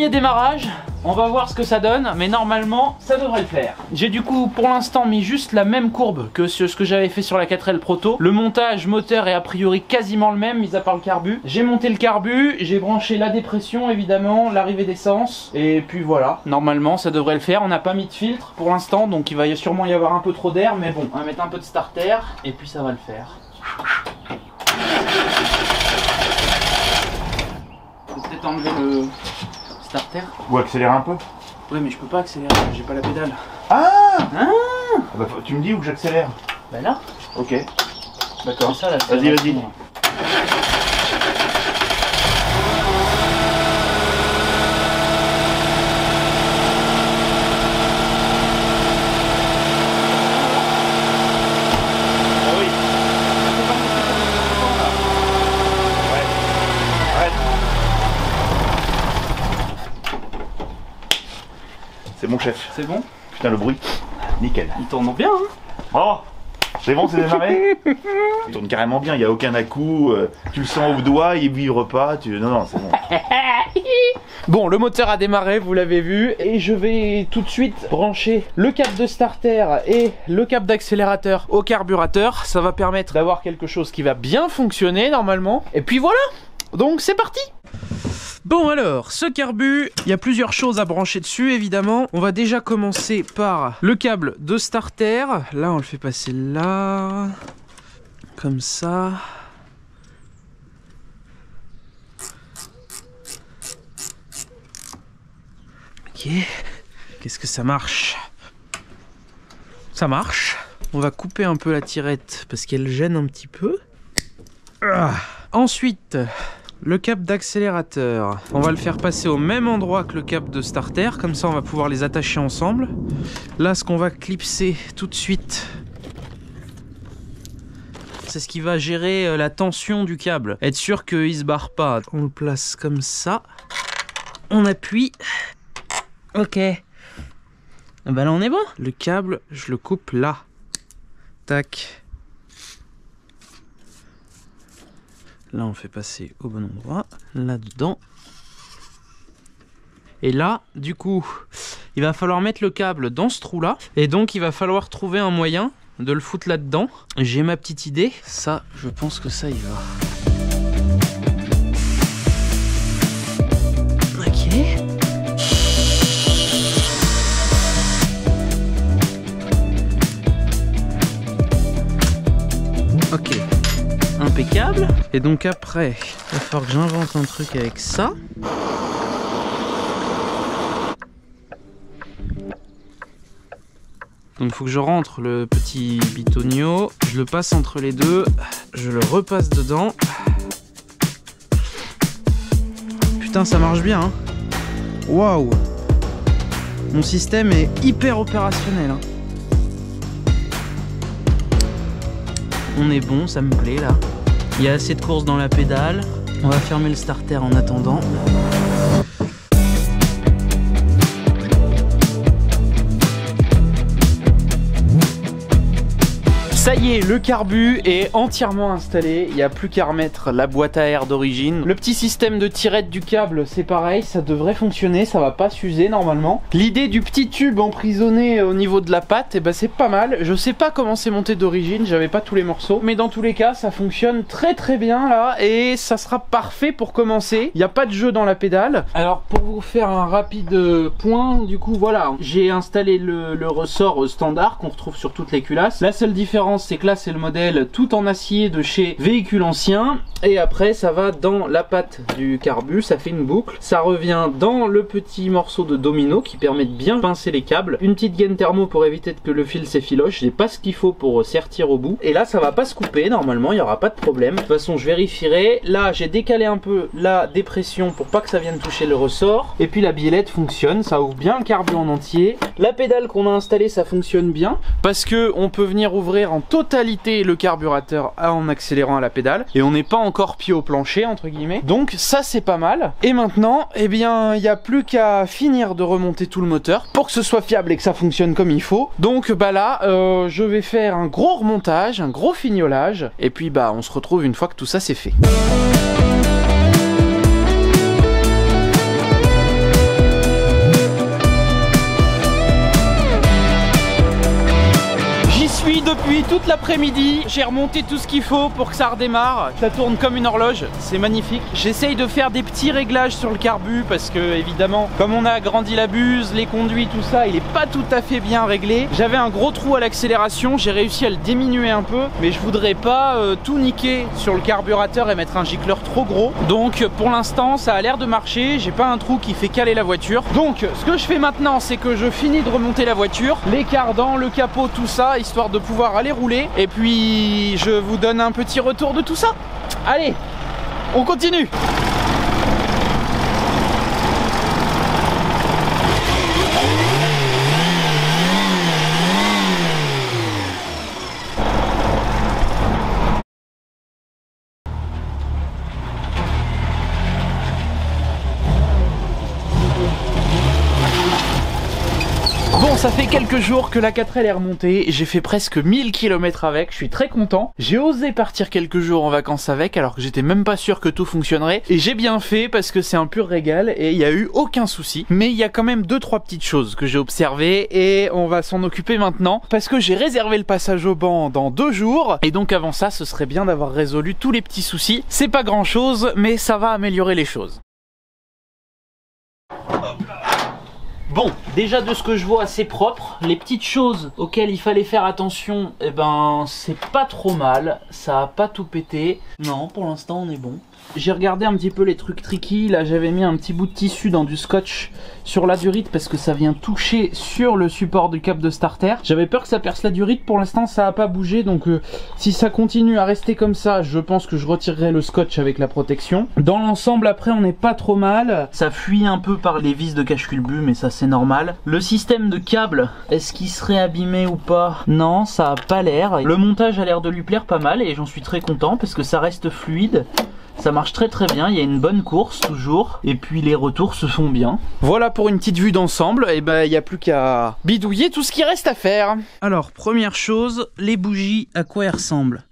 Premier démarrage, on va voir ce que ça donne, mais normalement ça devrait le faire. J'ai du coup pour l'instant mis juste la même courbe que ce que j'avais fait sur la 4L Proto. Le montage moteur est a priori quasiment le même, mis à part le carbu. J'ai monté le carbu, j'ai branché la dépression évidemment, l'arrivée d'essence, et puis voilà, normalement ça devrait le faire. On n'a pas mis de filtre pour l'instant, donc il va sûrement y avoir un peu trop d'air, mais bon, on va mettre un peu de starter, et puis ça va le faire. Faut peut-être enlever le starter. Ou accélérer un peu. Ouais, mais je peux pas accélérer, j'ai pas la pédale. Ah, Ah bah, tu me dis où que j'accélère. Bah là. Ok. D'accord. Ça, là. Vas-y, vas-y. C'est mon chef. C'est bon? Putain, le bruit. Nickel. Il tourne bien, hein? Oh, c'est bon, c'est démarré. Il tourne carrément bien, il n'y a aucun à-coup. Tu le sens au doigt, il vibre pas. Non, non, c'est bon. Bon, le moteur a démarré, vous l'avez vu. Et je vais tout de suite brancher le câble de starter et le câble d'accélérateur au carburateur. Ça va permettre d'avoir quelque chose qui va bien fonctionner normalement. Et puis voilà. Donc c'est parti. Bon alors, ce carbu, il y a plusieurs choses à brancher dessus évidemment. On va déjà commencer par le câble de starter. Là on le fait passer là, comme ça. Ok, qu'est-ce que ça marche? Ça marche. On va couper un peu la tirette parce qu'elle gêne un petit peu. Ensuite, le câble d'accélérateur, on va le faire passer au même endroit que le câble de starter, comme ça on va pouvoir les attacher ensemble. Là, ce qu'on va clipser tout de suite, c'est ce qui va gérer la tension du câble. Être sûr qu'il se barre pas. On le place comme ça, on appuie. Ok. Bah là on est bon. Le câble, je le coupe là. Tac. Là, on fait passer au bon endroit, là-dedans. Et là, du coup, il va falloir mettre le câble dans ce trou-là. Et donc, il va falloir trouver un moyen de le foutre là-dedans. J'ai ma petite idée. Ça, je pense que ça y va. Ok. Ok. Impeccable. Et donc après, il va falloir que j'invente un truc avec ça. Donc il faut que je rentre le petit bitonio, je le passe entre les deux, je le repasse dedans. Putain, ça marche bien, hein. Waouh. Mon système est hyper opérationnel, hein. On est bon, ça me plaît là. Il y a assez de course dans la pédale. On va fermer le starter en attendant. Ça y est, le carbu est entièrement installé, il n'y a plus qu'à remettre la boîte à air d'origine. Le petit système de tirette du câble, c'est pareil, ça devrait fonctionner, ça va pas s'user normalement. L'idée du petit tube emprisonné au niveau de la patte, eh ben c'est pas mal. Je sais pas comment c'est monté d'origine, j'avais pas tous les morceaux, mais dans tous les cas, ça fonctionne très bien là, et ça sera parfait pour commencer. Il n'y a pas de jeu dans la pédale. Alors pour vous faire un rapide point, du coup voilà, j'ai installé le ressort standard qu'on retrouve sur toutes les culasses. La seule différence, c'est que là c'est le modèle tout en acier de chez Véhicule Ancien, et après ça va dans la patte du carbu, ça fait une boucle, ça revient dans le petit morceau de domino qui permet de bien pincer les câbles, une petite gaine thermo pour éviter que le fil s'effiloche. J'ai pas ce qu'il faut pour sertir au bout, et là ça va pas se couper, normalement il n'y aura pas de problème. De toute façon je vérifierai. Là j'ai décalé un peu la dépression pour pas que ça vienne toucher le ressort, et puis la biellette fonctionne, ça ouvre bien le carbu en entier. La pédale qu'on a installée, ça fonctionne bien parce que on peut venir ouvrir en totalité le carburateur en accélérant à la pédale, et on n'est pas encore pied au plancher entre guillemets, donc ça c'est pas mal. Et maintenant, eh bien il n'y a plus qu'à finir de remonter tout le moteur pour que ce soit fiable et que ça fonctionne comme il faut. Donc bah là je vais faire un gros remontage, un gros fignolage, et puis bah on se retrouve une fois que tout ça c'est fait. toute l'après-midi, j'ai remonté tout ce qu'il faut pour que ça redémarre. Ça tourne comme une horloge, c'est magnifique. J'essaye de faire des petits réglages sur le carbu parce que évidemment, comme on a agrandi la buse, les conduits, tout ça, il est pas tout à fait bien réglé. J'avais un gros trou à l'accélération, j'ai réussi à le diminuer un peu, mais je voudrais pas tout niquer sur le carburateur et mettre un gicleur trop gros. Donc pour l'instant, ça a l'air de marcher. J'ai pas un trou qui fait caler la voiture. Donc ce que je fais maintenant, c'est que je finis de remonter la voiture, les cardans, le capot, tout ça, histoire de pouvoir aller rouler. Et puis je vous donne un petit retour de tout ça. Allez, on continue. Bon, ça fait quelques jours que la 4L est remontée, j'ai fait presque 1000 km avec, je suis très content. J'ai osé partir quelques jours en vacances avec alors que j'étais même pas sûr que tout fonctionnerait. Et j'ai bien fait parce que c'est un pur régal et il n'y a eu aucun souci. Mais il y a quand même 2-3 petites choses que j'ai observées et on va s'en occuper maintenant. Parce que j'ai réservé le passage au banc dans 2 jours. Et donc avant ça, ce serait bien d'avoir résolu tous les petits soucis. C'est pas grand chose, mais ça va améliorer les choses. Bon, déjà de ce que je vois, c'est propre. Les petites choses auxquelles il fallait faire attention, eh ben c'est pas trop mal. Ça a pas tout pété. Non, pour l'instant on est bon. J'ai regardé un petit peu les trucs tricky. Là j'avais mis un petit bout de tissu dans du scotch sur la durite parce que ça vient toucher sur le support du cap de starter. J'avais peur que ça perce la durite. Pour l'instant ça a pas bougé. Donc si ça continue à rester comme ça, je pense que je retirerai le scotch avec la protection. Dans l'ensemble après on n'est pas trop mal. Ça fuit un peu par les vis de cache-culbut, mais ça c'est normal. Le système de câble, est-ce qu'il serait abîmé ou pas? Non, ça a pas l'air. Le montage a l'air de lui plaire pas mal et j'en suis très content parce que ça reste fluide. Ça marche très très bien, il y a une bonne course toujours, et puis les retours se font bien. Voilà pour une petite vue d'ensemble, et ben il n'y a plus qu'à bidouiller tout ce qui reste à faire. Alors, première chose, les bougies, à quoi elles ressemblent?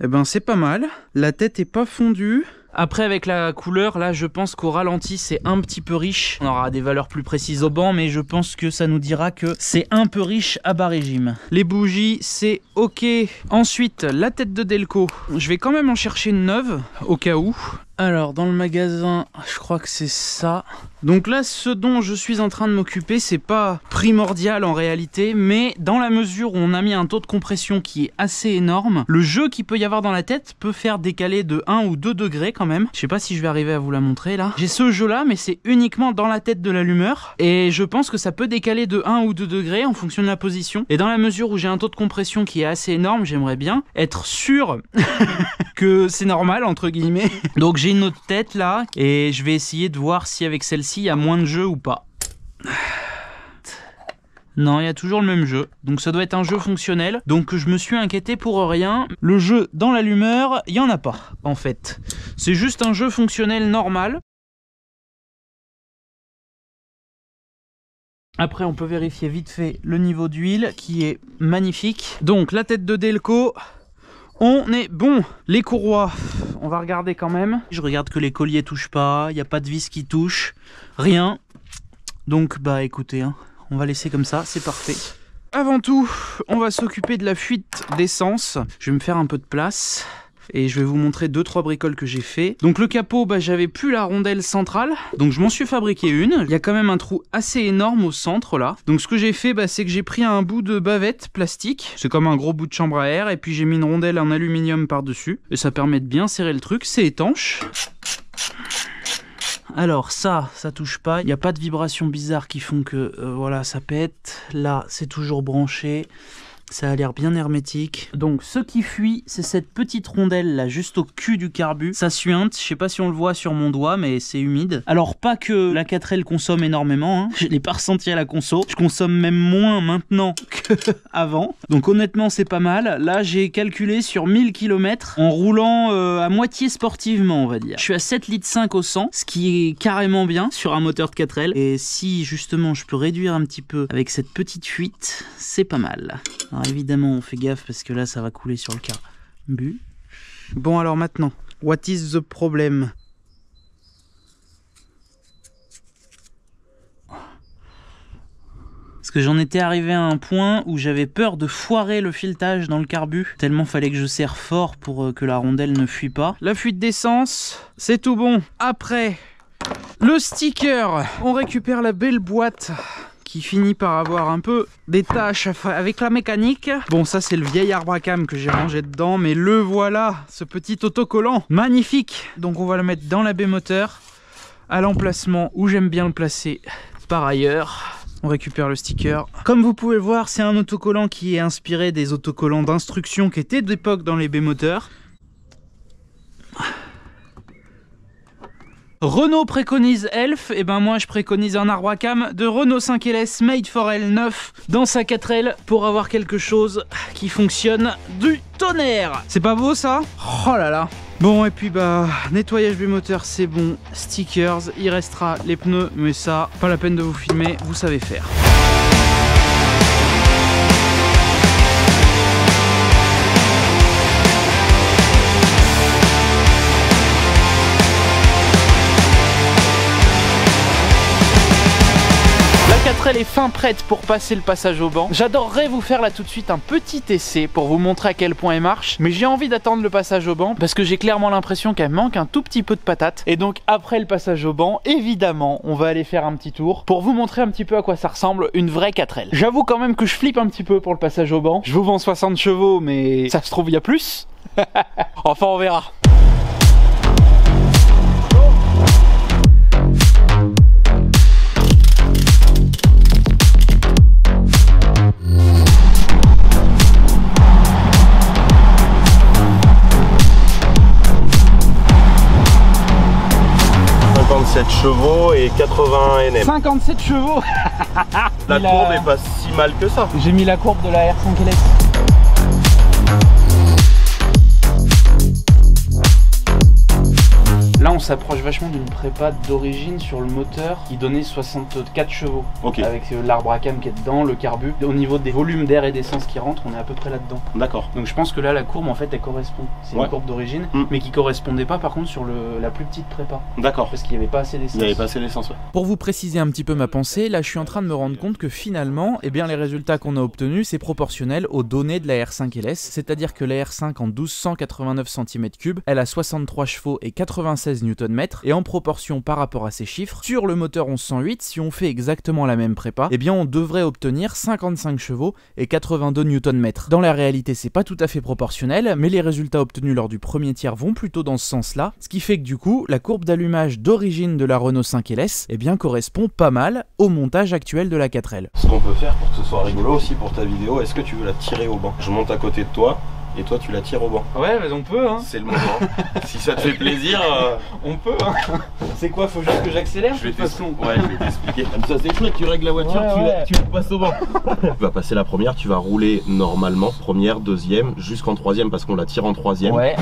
Eh ben c'est pas mal, la tête est pas fondue. Après avec la couleur, là je pense qu'au ralenti c'est un petit peu riche. On aura des valeurs plus précises au banc, mais je pense que ça nous dira que c'est un peu riche à bas régime. Les bougies c'est ok. Ensuite la tête de Delco, je vais quand même en chercher une neuve au cas où. Alors dans le magasin, je crois que c'est ça. Donc là, ce dont je suis en train de m'occuper, c'est pas primordial en réalité, mais dans la mesure où on a mis un taux de compression qui est assez énorme, le jeu qu'il peut y avoir dans la tête peut faire décaler de 1 ou 2 degrés quand même. Je sais pas si je vais arriver à vous la montrer là. J'ai ce jeu là, mais c'est uniquement dans la tête de l'allumeur, et je pense que ça peut décaler de 1 ou 2 degrés en fonction de la position. Et dans la mesure où j'ai un taux de compression qui est assez énorme, j'aimerais bien être sûr que c'est normal entre guillemets. Donc j'ai une autre tête là, et je vais essayer de voir si avec celle-ci il y a moins de jeu ou pas. Non, il y a toujours le même jeu, donc ça doit être un jeu fonctionnel. Donc je me suis inquiété pour rien. Le jeu dans l'allumeur, il n'y en a pas en fait. C'est juste un jeu fonctionnel normal. Après on peut vérifier vite fait le niveau d'huile qui est magnifique. Donc la tête de Delco, on est bon. Les courroies, on va regarder quand même. Je regarde que les colliers touchent pas, il n'y a pas de vis qui touche, rien. Donc bah écoutez, hein, on va laisser comme ça, c'est parfait. Avant tout, on va s'occuper de la fuite d'essence. Je vais me faire un peu de place. Et je vais vous montrer 2-3 bricoles que j'ai fait. Donc le capot, bah, j'avais plus la rondelle centrale, donc je m'en suis fabriqué une. Il y a quand même un trou assez énorme au centre là. Donc ce que j'ai fait, bah, c'est que j'ai pris un bout de bavette plastique. C'est comme un gros bout de chambre à air. Et puis j'ai mis une rondelle en aluminium par dessus. Et ça permet de bien serrer le truc, c'est étanche. Alors ça touche pas, il n'y a pas de vibrations bizarres qui font que voilà, ça pète. Là c'est toujours branché. Ça a l'air bien hermétique. Donc ce qui fuit, c'est cette petite rondelle là, juste au cul du carbu. Ça suinte, je sais pas si on le voit sur mon doigt, mais c'est humide. Alors pas que la 4L consomme énormément, hein. Je l'ai pas ressenti à la conso. Je consomme même moins maintenant qu'avant. Donc honnêtement c'est pas mal. Là j'ai calculé sur 1000 km en roulant à moitié sportivement on va dire. Je suis à 7,5 litres au 100, ce qui est carrément bien sur un moteur de 4L. Et si justement je peux réduire un petit peu avec cette petite fuite, c'est pas mal. Alors évidemment on fait gaffe parce que là ça va couler sur le carbu. Bon alors maintenant, what is the problem? Ce que j'en étais arrivé à un point où j'avais peur de foirer le filetage dans le carbu, tellement fallait que je serre fort pour que la rondelle ne fuit pas. La fuite d'essence, c'est tout bon. Après, le sticker, on récupère la belle boîte qui finit par avoir un peu des tâches avec la mécanique. Bon, ça c'est le vieil arbre à cam que j'ai rangé dedans, mais le voilà, ce petit autocollant magnifique. Donc on va le mettre dans la baie moteur, à l'emplacement où j'aime bien le placer par ailleurs. On récupère le sticker. Comme vous pouvez le voir, c'est un autocollant qui est inspiré des autocollants d'instruction qui étaient d'époque dans les baies moteurs. Renault préconise Elf, et ben moi je préconise un arbre à cam de Renault 5LS Made for L 9 dans sa 4L pour avoir quelque chose qui fonctionne du tonnerre. C'est pas beau ça? Oh là là. Bon, et puis bah nettoyage du moteur c'est bon, stickers, il restera les pneus, mais ça pas la peine de vous filmer, vous savez faire. La 4L est fin prête pour passer le passage au banc. J'adorerais vous faire là tout de suite un petit essai pour vous montrer à quel point elle marche, mais j'ai envie d'attendre le passage au banc parce que j'ai clairement l'impression qu'elle manque un tout petit peu de patate. Et donc après le passage au banc, évidemment, on va aller faire un petit tour pour vous montrer un petit peu à quoi ça ressemble une vraie 4L. J'avoue quand même que je flippe un petit peu pour le passage au banc. Je vous vends 60 chevaux, mais ça se trouve il y a plus. Enfin on verra. chevaux et 80 Nm. 57 chevaux. La courbe est pas si mal que ça. J'ai mis la courbe de la R5LS. Là on s'approche vachement d'une prépa d'origine sur le moteur qui donnait 64 chevaux. Okay. Avec l'arbre à cam qui est dedans, le carbu. Au niveau des volumes d'air et d'essence qui rentrent, on est à peu près là-dedans. D'accord. Donc je pense que là la courbe en fait elle correspond. C'est une courbe d'origine mais qui correspondait pas par contre sur la plus petite prépa. D'accord. Parce qu'il n'y avait pas assez d'essence. Il n'y avait pas assez d'essence, ouais. Pour vous préciser un petit peu ma pensée, là je suis en train de me rendre compte que finalement, eh bien, les résultats qu'on a obtenus c'est proportionnel aux données de la R5LS. C'est-à-dire que la R5 en 1289 cm3, elle a 63 chevaux et 96 Nm. Et en proportion par rapport à ces chiffres, sur le moteur 1108, si on fait exactement la même prépa, eh bien on devrait obtenir 55 chevaux et 82 Nm. Dans la réalité, c'est pas tout à fait proportionnel, mais les résultats obtenus lors du premier tiers vont plutôt dans ce sens-là, ce qui fait que du coup, la courbe d'allumage d'origine de la Renault 5LS, eh bien correspond pas mal au montage actuel de la 4L. Ce qu'on peut faire pour que ce soit rigolo aussi pour ta vidéo, est-ce que tu veux la tirer au banc? Je monte à côté de toi. Et toi tu la tires au banc. Ouais mais on peut hein. C'est le moment. Si ça te fait plaisir, on peut hein. C'est quoi, faut juste que j'accélère? Je vais t'expliquer. Comme ça c'est chouette, tu règles la voiture, tu la passes au banc. Tu vas passer la première, tu vas rouler normalement. Première, deuxième, jusqu'en troisième parce qu'on la tire en troisième. Ouais.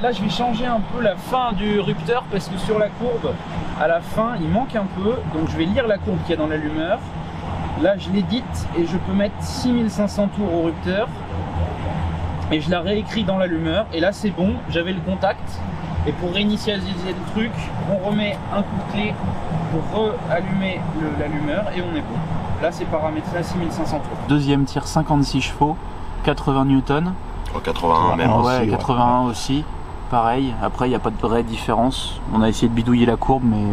Là je vais changer un peu la fin du rupteur parce que sur la courbe à la fin il manque un peu, donc je vais lire la courbe qu'il y a dans l'allumeur. Là je l'édite et je peux mettre 6500 tours au rupteur et je la réécris dans l'allumeur et là c'est bon, j'avais le contact. Et pour réinitialiser le truc, on remet un coup de clé pour re-allumer l'allumeur et on est bon. Là c'est paramétré à 6500 tours. Deuxième tir 56 chevaux, 80 newtons. Oh, 81 même ouais, aussi. 81 ouais. Aussi. Pareil, après il n'y a pas de vraie différence. On a essayé de bidouiller la courbe mais...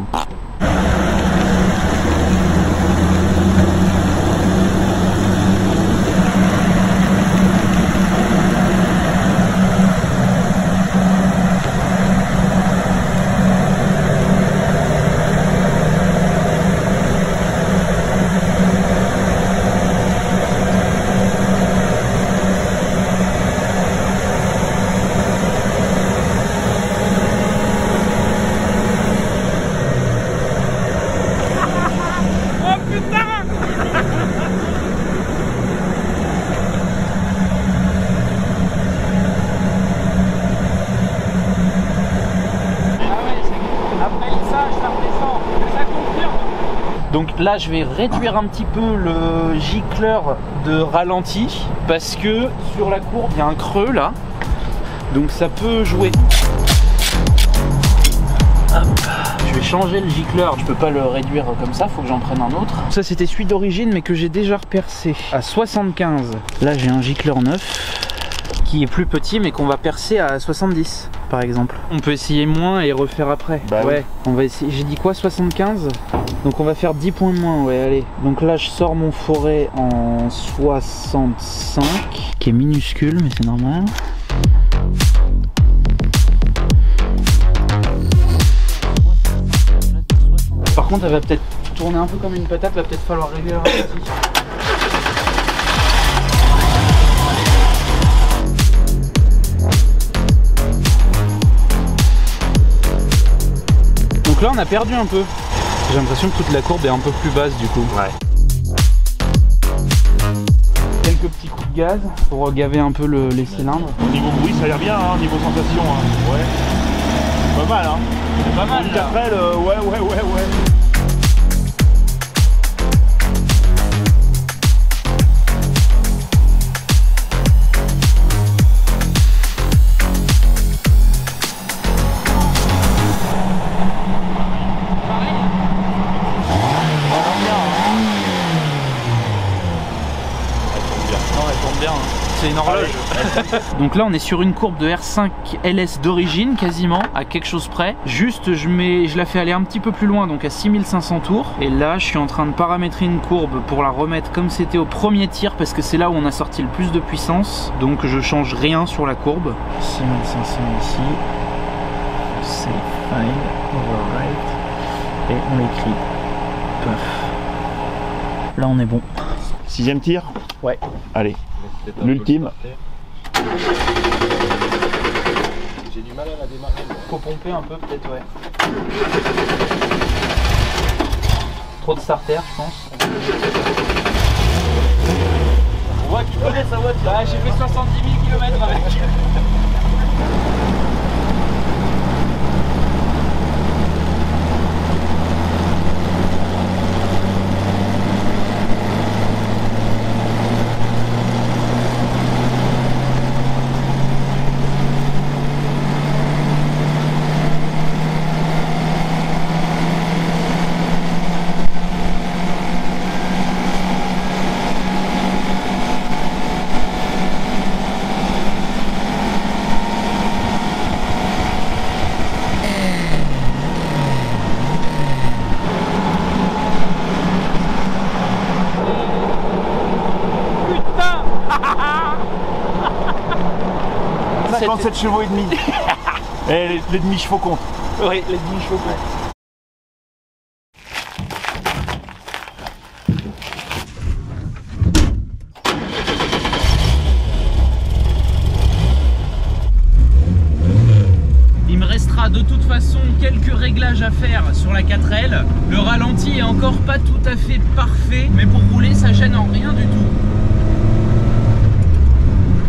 Donc là je vais réduire un petit peu le gicleur de ralenti parce que sur la courbe il y a un creux là donc ça peut jouer. Hop. Je vais changer le gicleur, je peux pas le réduire comme ça, faut que j'en prenne un autre. Ça c'était celui d'origine mais que j'ai déjà repercé à 75. Là j'ai un gicleur neuf qui est plus petit mais qu'on va percer à 70 par exemple. On peut essayer moins et refaire après. Bah ouais, oui. On va essayer, j'ai dit quoi, 75? Donc on va faire 10 points de moins, ouais allez. Donc là je sors mon forêt en 65, qui est minuscule mais c'est normal. Par contre elle va peut-être tourner un peu comme une patate, va peut-être falloir régler la ralenti. Donc là on a perdu un peu. J'ai l'impression que toute la courbe est un peu plus basse du coup. Ouais. Quelques petits coups de gaz pour gaver un peu les cylindres. Niveau bruit ça a l'air bien, hein, niveau sensation. Hein. Ouais. Pas mal hein. C'est pas mal. Après ouais. C'est une horloge. Donc là on est sur une courbe de R5 LS d'origine quasiment à quelque chose près. Juste je la fais aller un petit peu plus loin, donc à 6500 tours. Et là je suis en train de paramétrer une courbe pour la remettre comme c'était au premier tir, parce que c'est là où on a sorti le plus de puissance. Donc je change rien sur la courbe. 6500 ici. Save file, overwrite. Et on l'écrit. Paf. Là on est bon. 6ème tir. Ouais. Allez. L'ultime. J'ai du mal à la démarrer. Faut pomper un peu peut-être, ouais. Trop de starter je pense. On voit qu'il connaît sa voiture. Ah, j'ai fait 70 000 km avec. Putain 57 chevaux et demi. Et les demi-chevaux comptent. Oui, les demi-chevaux comptent. Il me restera de toute façon quelques réglages à faire sur la 4L. Le ralenti est encore pas tout à fait parfait, mais pour rouler ça gêne en rien du tout.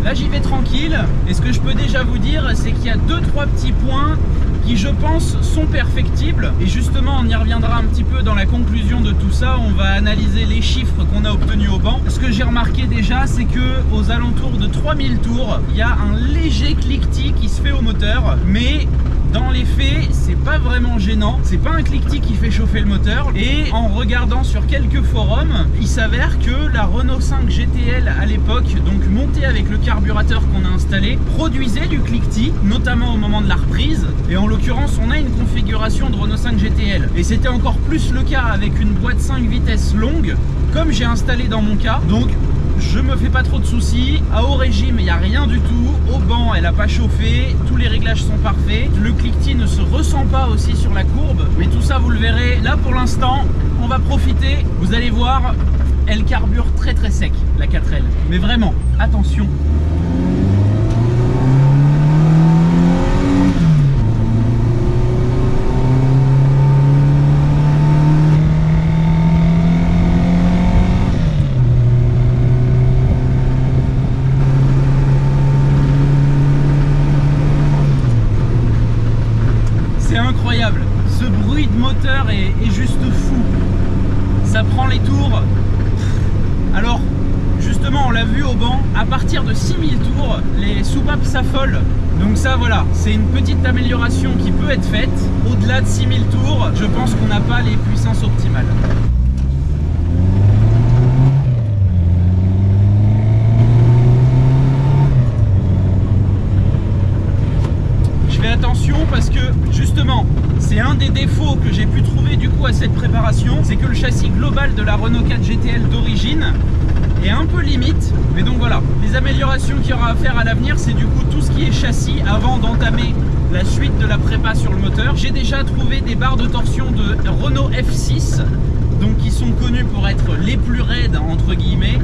Là j'y vais tranquille, et ce que je peux déjà vous dire c'est qu'il y a 2-3 petits points qui je pense sont perfectibles, et justement on y reviendra un petit peu dans la conclusion de tout ça. On va analyser les chiffres qu'on a obtenus au banc. Ce que j'ai remarqué déjà c'est que aux alentours de 3000 tours il y a un léger cliquetis qui se fait au moteur, mais dans les faits c'est pas vraiment gênant, c'est pas un cliquetis qui fait chauffer le moteur. Et en regardant sur quelques forums, il s'avère que la Renault 5 GTL à l'époque, donc montée avec le carburateur qu'on a installé, produisait du cliquetis, notamment au moment de la reprise. Et en l'occurrence on a une configuration de Renault 5 GTL, et c'était encore plus le cas avec une boîte 5 vitesses longue comme j'ai installé dans mon cas. Donc je me fais pas trop de soucis. À haut régime il n'y a rien du tout. Au banc elle a pas chauffé, tous les réglages sont parfaits. Le cliquetis ne se ressent pas aussi sur la courbe, mais tout ça vous le verrez. Là pour l'instant on va profiter. Vous allez voir, elle carbure très très sec la 4L, mais vraiment attention. C'est incroyable, ce bruit de moteur est juste fou. Ça prend les tours. Alors justement on l'a vu au banc, à partir de 6000 tours tours, les soupapes s'affolent. Donc ça voilà, c'est une petite amélioration qui peut être faite. Au-delà de 6000 tours, je pense qu'on n'a pas les puissances optimales. Je fais attention parce que justement, c'est un des défauts que j'ai pu trouver du coup à cette préparation, c'est que le châssis global de la Renault 4 GTL d'origine est un peu limite, mais donc voilà, les améliorations qu'il y aura à faire à l'avenir, c'est du coup tout ce qui est châssis avant d'entamer la suite de la prépa sur le moteur. J'ai déjà trouvé des barres de torsion de Renault F6, donc qui sont connus pour être les plus raides entre guillemets.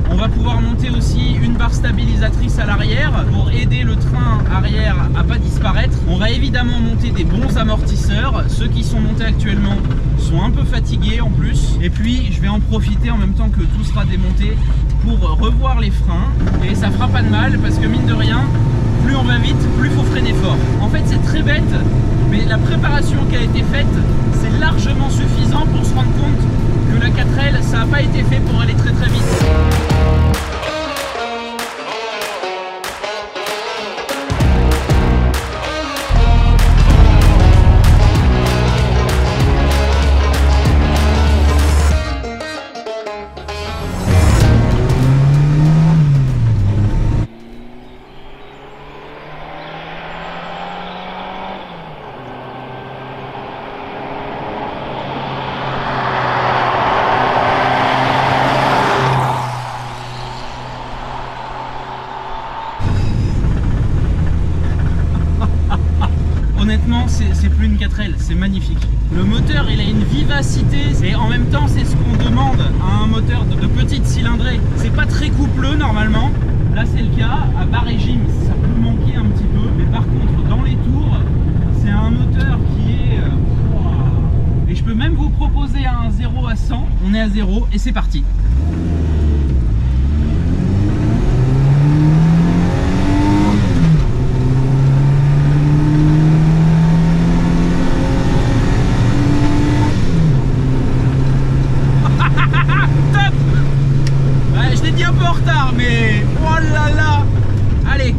On va pouvoir monter aussi une barre stabilisatrice à l'arrière pour aider le train arrière à pas disparaître. On va évidemment monter des bons amortisseurs. Ceux qui sont montés actuellement sont un peu fatigués en plus. Et puis je vais en profiter en même temps que tout sera démonté pour revoir les freins. Et ça fera pas de mal parce que mine de rien, plus on va vite, plus il faut freiner fort. En fait c'est très bête, mais la préparation qui a été faite, c'est largement suffisant pour se rendre compte que la 4L, ça n'a pas été fait pour aller très très vite. Honnêtement, c'est plus une 4L, c'est magnifique. Le moteur, il a une vivacité et en même temps, c'est ce qu'on demande à un moteur de petite cylindrée. C'est pas très coupleux normalement. Là, c'est le cas. À bas régime, ça peut manquer un petit peu. Mais par contre, dans les tours, c'est un moteur qui est... Et je peux même vous proposer un 0 à 100. On est à 0 et c'est parti. Mais oh là là, allez,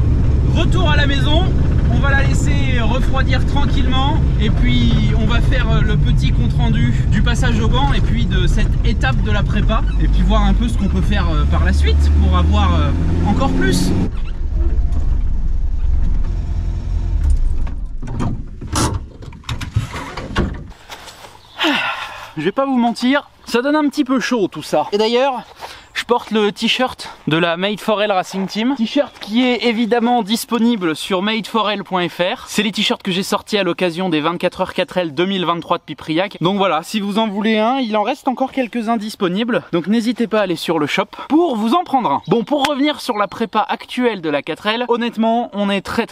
retour à la maison, on va la laisser refroidir tranquillement et puis on va faire le petit compte rendu du passage au gant et puis de cette étape de la prépa et puis voir un peu ce qu'on peut faire par la suite pour avoir encore plus. Je vais pas vous mentir, ça donne un petit peu chaud tout ça. Et d'ailleurs, je porte le t-shirt de la Made4L Racing Team. T-shirt qui est évidemment disponible sur made4l.fr. C'est les t-shirts que j'ai sortis à l'occasion des 24h 4L 2023 de Pipriac. Donc voilà, si vous en voulez un, il en reste encore quelques-uns disponibles. Donc n'hésitez pas à aller sur le shop pour vous en prendre un. Bon, pour revenir sur la prépa actuelle de la 4L, honnêtement, on est très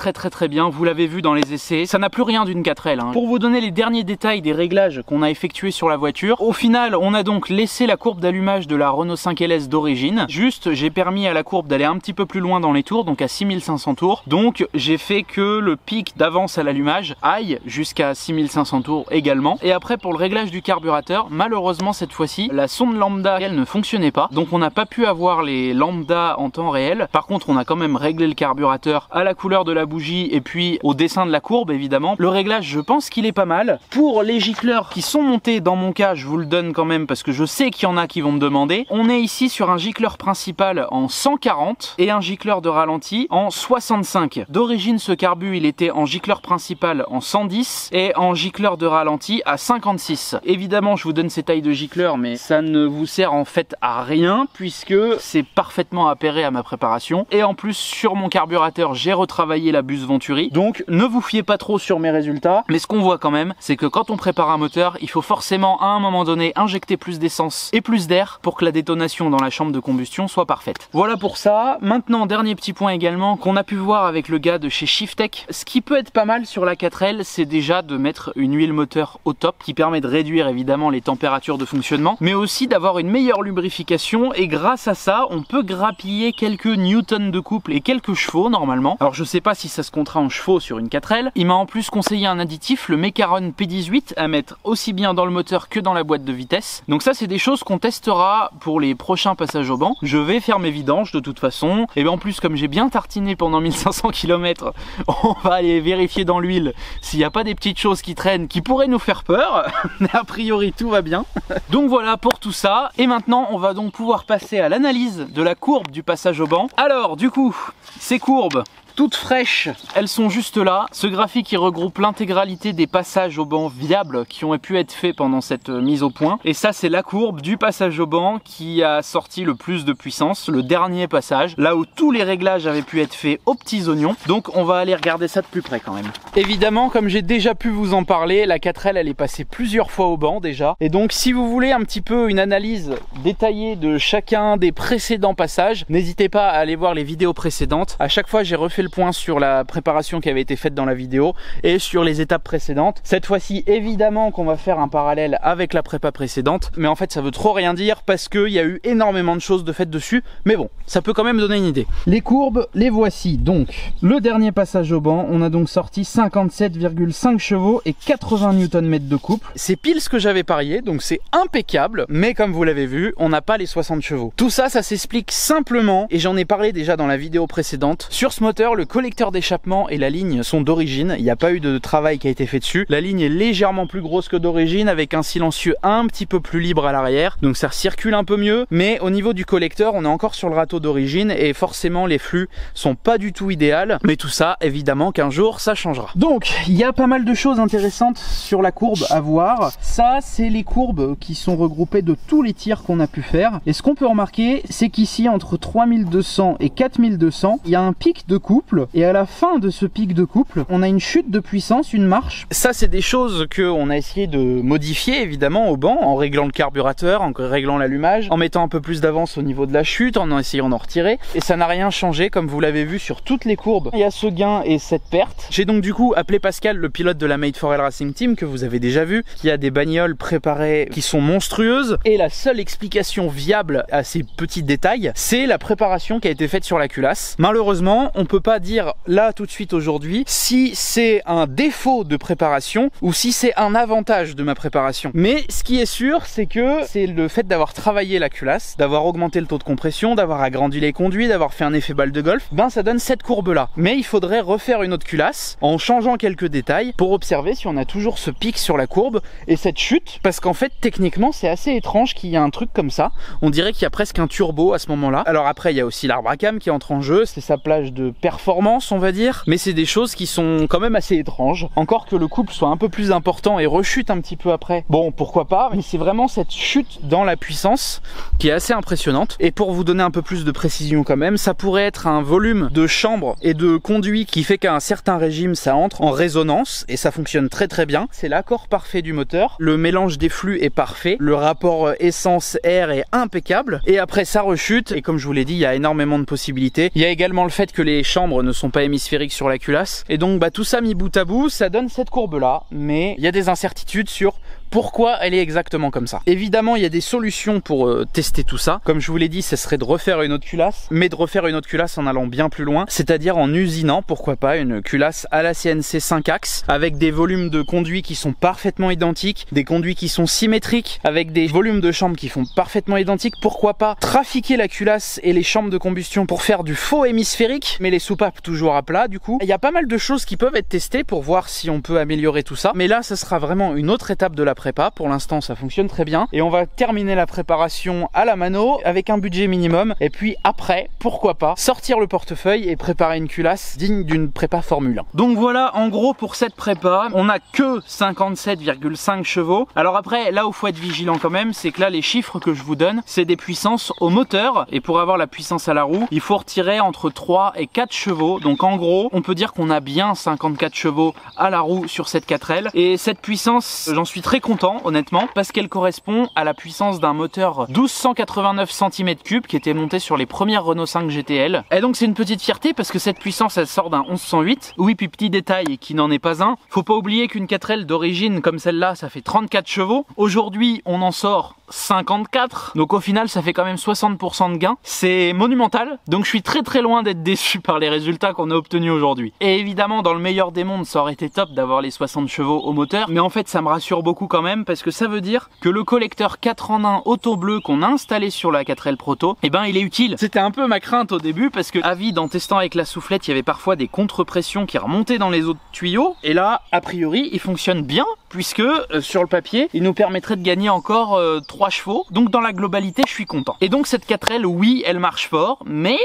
bien. Vous l'avez vu dans les essais, ça n'a plus rien d'une 4L. Hein. Pour vous donner les derniers détails des réglages qu'on a effectués sur la voiture, au final, on a donc laissé la courbe d'allumage de la Renault 5 LS d'origine. Juste, j'ai permis à la courbe d'aller un petit peu plus loin dans les tours, donc à 6500 tours. Donc j'ai fait que le pic d'avance à l'allumage aille jusqu'à 6500 tours également. Et après, pour le réglage du carburateur, malheureusement cette fois-ci, la sonde lambda elle ne fonctionnait pas. Donc on n'a pas pu avoir les lambda en temps réel. Par contre, on a quand même réglé le carburateur à la couleur de la bougie et puis au dessin de la courbe évidemment. Le réglage, je pense qu'il est pas mal. Pour les gicleurs qui sont montés, dans mon cas, je vous le donne quand même parce que je sais qu'il y en a qui vont me demander. On est ici sur un gicleur principal en 140 et un gicleur de ralenti en 65. D'origine, ce carbu, il était en gicleur principal en 110 et en gicleur de ralenti à 56. Évidemment, je vous donne ces tailles de gicleur, mais ça ne vous sert en fait à rien puisque c'est parfaitement appairé à ma préparation. Et en plus, sur mon carburateur, j'ai retravaillé la buse Venturi. Donc, ne vous fiez pas trop sur mes résultats. Mais ce qu'on voit quand même, c'est que quand on prépare un moteur, il faut forcément à un moment donné injecter plus d'essence et plus d'air pour que la détonation dans la chambre de combustion soit parfaite. Voilà pour ça. Maintenant, dernier petit point également qu'on a pu voir avec le gars de chez Shiftech. Ce qui peut être pas mal sur la 4L, c'est déjà de mettre une huile moteur au top qui permet de réduire évidemment les températures de fonctionnement, mais aussi d'avoir une meilleure lubrification et grâce à ça, on peut grappiller quelques newtons de couple et quelques chevaux normalement. Alors je sais pas si ça se comptera en chevaux sur une 4L. Il m'a en plus conseillé un additif, le Mecaron P18, à mettre aussi bien dans le moteur que dans la boîte de vitesse. Donc ça, c'est des choses qu'on testera pour les prochains passages passage au banc, je vais faire mes vidanges de toute façon. Et bien en plus, comme j'ai bien tartiné pendant 1500 km, on va aller vérifier dans l'huile s'il n'y a pas des petites choses qui traînent qui pourraient nous faire peur. Mais a priori tout va bien. Donc voilà pour tout ça. Et maintenant on va donc pouvoir passer à l'analyse de la courbe du passage au banc. Alors du coup, ces courbes toutes fraîches, elles sont juste là. Ce graphique il regroupe l'intégralité des passages au banc viables qui ont pu être faits pendant cette mise au point. Et ça c'est la courbe du passage au banc qui a sorti le plus de puissance, le dernier passage, là où tous les réglages avaient pu être faits aux petits oignons. Donc on va aller regarder ça de plus près quand même. Évidemment, comme j'ai déjà pu vous en parler, la 4L elle est passée plusieurs fois au banc déjà. Et donc si vous voulez un petit peu une analyse détaillée de chacun des précédents passages, n'hésitez pas à aller voir les vidéos précédentes. À chaque fois j'ai refait le point sur la préparation qui avait été faite dans la vidéo et sur les étapes précédentes. Cette fois-ci évidemment qu'on va faire un parallèle avec la prépa précédente, mais en fait ça veut trop rien dire parce qu'il y a eu énormément de choses de faites dessus, mais bon, ça peut quand même donner une idée. Les courbes, les voici donc. Le dernier passage au banc, on a donc sorti 57,5 chevaux et 80 Nm de couple. C'est pile ce que j'avais parié, donc c'est impeccable, mais comme vous l'avez vu, on n'a pas les 60 chevaux. Tout ça, ça s'explique simplement, et j'en ai parlé déjà dans la vidéo précédente, sur ce moteur, le collecteur d'échappement et la ligne sont d'origine, il n'y a pas eu de travail qui a été fait dessus. La ligne est légèrement plus grosse que d'origine avec un silencieux un petit peu plus libre à l'arrière, donc ça circule un peu mieux, mais au niveau du collecteur on est encore sur le râteau d'origine et forcément les flux sont pas du tout idéales, mais tout ça évidemment qu'un jour ça changera. Donc il y a pas mal de choses intéressantes sur la courbe à voir. Ça c'est les courbes qui sont regroupées de tous les tirs qu'on a pu faire, et ce qu'on peut remarquer c'est qu'ici entre 3200 et 4200 il y a un pic de couple, et à la fin de ce pic de couple on a une chute de puissance, une marche. Ça c'est des choses qu'on a essayé de modifier évidemment au banc, en réglant le carburateur, en réglant l'allumage, en mettant un peu plus d'avance au niveau de la chute, en essayant d'en retirer, et ça n'a rien changé comme vous l'avez vu sur toutes les courbes. Il y a ce gain et cette perte. J'ai donc du coup appelé Pascal, le pilote de la Made for L Racing Team que vous avez déjà vu, qui a des bagnoles préparées qui sont monstrueuses, et la seule explication viable à ces petits détails c'est la préparation qui a été faite sur la culasse. Malheureusement on peut pas dire là tout de suite aujourd'hui si c'est un défaut de préparation ou si c'est un avantage de ma préparation, mais ce qui est sûr c'est que c'est le fait d'avoir travaillé la culasse, d'avoir augmenté le taux de compression, d'avoir agrandi les conduits, d'avoir fait un effet balle de golf, ben ça donne cette courbe là. Mais il faudrait refaire une autre culasse en changeant quelques détails pour observer si on a toujours ce pic sur la courbe et cette chute, parce qu'en fait techniquement c'est assez étrange qu'il y ait un truc comme ça, on dirait qu'il y a presque un turbo à ce moment là. Alors après il y a aussi l'arbre à cam qui entre en jeu, c'est sa plage de performance on va dire, mais c'est des choses qui sont quand même assez étranges. Encore que le couple soit un peu plus important et rechute un petit peu après, bon pourquoi pas, mais c'est vraiment cette chute dans la puissance qui est assez impressionnante. Et pour vous donner un peu plus de précision quand même, ça pourrait être un volume de chambre et de conduit qui fait qu'à un certain régime ça entre en résonance et ça fonctionne très très bien. C'est l'accord parfait du moteur, le mélange des flux est parfait, le rapport essence-air est impeccable, et après ça rechute, et comme je vous l'ai dit il y a énormément de possibilités. Il y a également le fait que les chambres ne sont pas hémisphériques sur la culasse, et donc bah, tout ça mis bout à bout ça donne cette courbe là, mais il y a des incertitudes sur pourquoi elle est exactement comme ça. Évidemment il y a des solutions pour tester tout ça. Comme je vous l'ai dit, ce serait de refaire une autre culasse, mais de refaire une autre culasse en allant bien plus loin, c'est-à-dire en usinant, pourquoi pas, une culasse à la CNC 5 axes avec des volumes de conduits qui sont parfaitement identiques, des conduits qui sont symétriques, avec des volumes de chambres qui font parfaitement identiques. Pourquoi pas trafiquer la culasse et les chambres de combustion pour faire du faux hémisphérique, mais les soupapes toujours à plat du coup. Il y a pas mal de choses qui peuvent être testées pour voir si on peut améliorer tout ça, mais là ça sera vraiment une autre étape de la prépa. Pour l'instant ça fonctionne très bien et on va terminer la préparation à la mano avec un budget minimum, et puis après pourquoi pas sortir le portefeuille et préparer une culasse digne d'une prépa Formule 1. Donc voilà en gros pour cette prépa, on a que 57,5 chevaux. Alors après là où faut être vigilant quand même, c'est que là les chiffres que je vous donne c'est des puissances au moteur, et pour avoir la puissance à la roue il faut retirer entre 3 et 4 chevaux. Donc en gros on peut dire qu'on a bien 54 chevaux à la roue sur cette 4L, et cette puissance j'en suis très content honnêtement, parce qu'elle correspond à la puissance d'un moteur 1289 cm3 qui était monté sur les premières Renault 5 GTL. Et donc c'est une petite fierté parce que cette puissance elle sort d'un 1108. Oui, puis petit détail qui n'en est pas un, faut pas oublier qu'une 4L d'origine comme celle-là ça fait 34 chevaux. Aujourd'hui on en sort 54, donc au final ça fait quand même 60% de gain. C'est monumental, donc je suis très très loin d'être déçu par les résultats qu'on a obtenus aujourd'hui. Et évidemment dans le meilleur des mondes ça aurait été top d'avoir les 60 chevaux au moteur, mais en fait ça me rassure beaucoup quand quand même parce que ça veut dire que le collecteur 4 en 1 auto bleu qu'on a installé sur la 4L Proto, eh ben il est utile. C'était un peu ma crainte au début parce que à vide en testant avec la soufflette, il y avait parfois des contre-pressions qui remontaient dans les autres tuyaux et là a priori il fonctionne bien puisque sur le papier il nous permettrait de gagner encore 3 chevaux. Donc dans la globalité je suis content. Et donc cette 4L, oui elle marche fort mais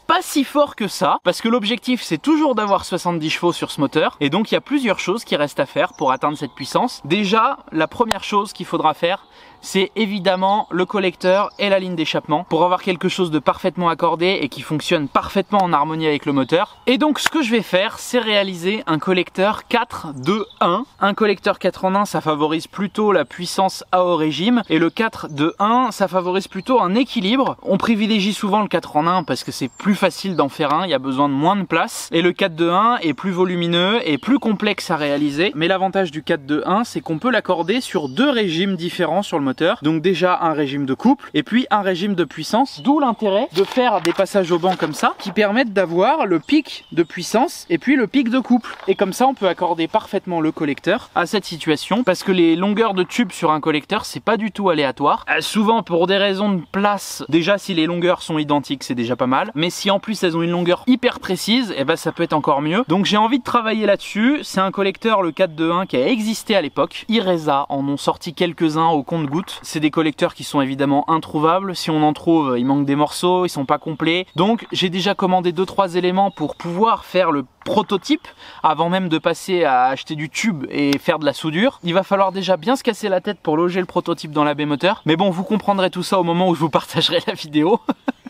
pas si fort que ça, parce que l'objectif c'est toujours d'avoir 70 chevaux sur ce moteur, et donc il y a plusieurs choses qui restent à faire pour atteindre cette puissance. Déjà, la première chose qu'il faudra faire, c'est évidemment le collecteur et la ligne d'échappement pour avoir quelque chose de parfaitement accordé et qui fonctionne parfaitement en harmonie avec le moteur. Et donc ce que je vais faire, c'est réaliser un collecteur 4-2-1. Un collecteur 4 en 1, ça favorise plutôt la puissance à haut régime, et le 4-2-1, ça favorise plutôt un équilibre. On privilégie souvent le 4 en 1 parce que c'est plus facile d'en faire un, il y a besoin de moins de place, et le 4-2-1 est plus volumineux et plus complexe à réaliser. Mais l'avantage du 4-2-1, c'est qu'on peut l'accorder sur 2 régimes différents sur le moteur. Donc déjà un régime de couple et puis un régime de puissance, d'où l'intérêt de faire des passages au banc comme ça qui permettent d'avoir le pic de puissance et puis le pic de couple, et comme ça on peut accorder parfaitement le collecteur à cette situation parce que les longueurs de tube sur un collecteur c'est pas du tout aléatoire, souvent pour des raisons de place. Déjà si les longueurs sont identiques c'est déjà pas mal, mais si en plus elles ont une longueur hyper précise, et ben ça peut être encore mieux. Donc j'ai envie de travailler là-dessus. C'est un collecteur, le 4-2-1, qui a existé à l'époque. Iresa en ont sorti quelques-uns au compte-gouttes. C'est des collecteurs qui sont évidemment introuvables. Si on en trouve, il manque des morceaux, ils sont pas complets. Donc j'ai déjà commandé 2-3 éléments pour pouvoir faire le prototype avant même de passer à acheter du tube et faire de la soudure. Il va falloir déjà bien se casser la tête pour loger le prototype dans la baie moteur. Mais bon, vous comprendrez tout ça au moment où je vous partagerai la vidéo.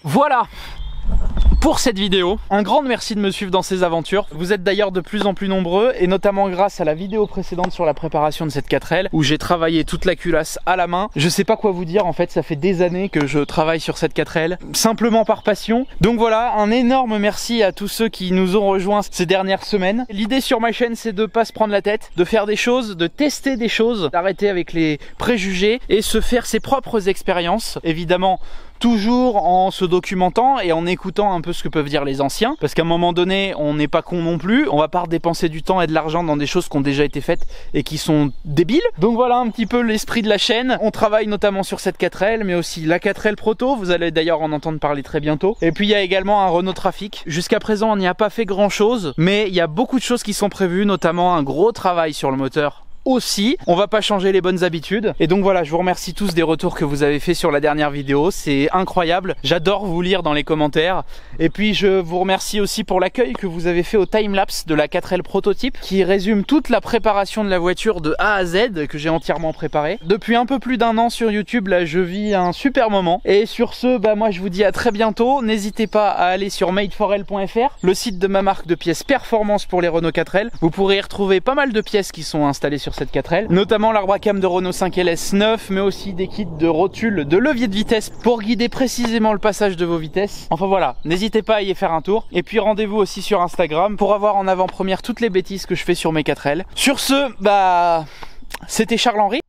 Voilà pour cette vidéo. Un grand merci de me suivre dans ces aventures. Vous êtes d'ailleurs de plus en plus nombreux, et notamment grâce à la vidéo précédente sur la préparation de cette 4L où j'ai travaillé toute la culasse à la main. Je sais pas quoi vous dire, en fait ça fait des années que je travaille sur cette 4L simplement par passion. Donc voilà, un énorme merci à tous ceux qui nous ont rejoints ces dernières semaines. L'idée sur ma chaîne c'est de pas se prendre la tête, de faire des choses, de tester des choses, d'arrêter avec les préjugés et se faire ses propres expériences, évidemment toujours en se documentant et en écoutant un peu ce que peuvent dire les anciens, parce qu'à un moment donné on n'est pas con non plus, on va pas dépenser du temps et de l'argent dans des choses qui ont déjà été faites et qui sont débiles. Donc voilà un petit peu l'esprit de la chaîne. On travaille notamment sur cette 4L mais aussi la 4L Proto, vous allez d'ailleurs en entendre parler très bientôt, et puis il y a également un Renault Trafic. Jusqu'à présent on n'y a pas fait grand chose, mais il y a beaucoup de choses qui sont prévues, notamment un gros travail sur le moteur aussi. On va pas changer les bonnes habitudes, et donc voilà, je vous remercie tous des retours que vous avez fait sur la dernière vidéo, c'est incroyable, j'adore vous lire dans les commentaires. Et puis je vous remercie aussi pour l'accueil que vous avez fait au timelapse de la 4L prototype qui résume toute la préparation de la voiture de A à Z que j'ai entièrement préparé. Depuis un peu plus d'1 an sur YouTube, là je vis un super moment, et sur ce bah moi je vous dis à très bientôt. N'hésitez pas à aller sur made4l.fr, le site de ma marque de pièces performance pour les Renault 4L. Vous pourrez y retrouver pas mal de pièces qui sont installées sur cette 4L, notamment l'arbre à cam de Renault 5LS 9, mais aussi des kits de rotules, de levier de vitesse pour guider précisément le passage de vos vitesses. Enfin voilà, n'hésitez pas à y faire un tour, et puis rendez-vous aussi sur Instagram pour avoir en avant-première toutes les bêtises que je fais sur mes 4L. Sur ce, bah c'était Charles-Henri,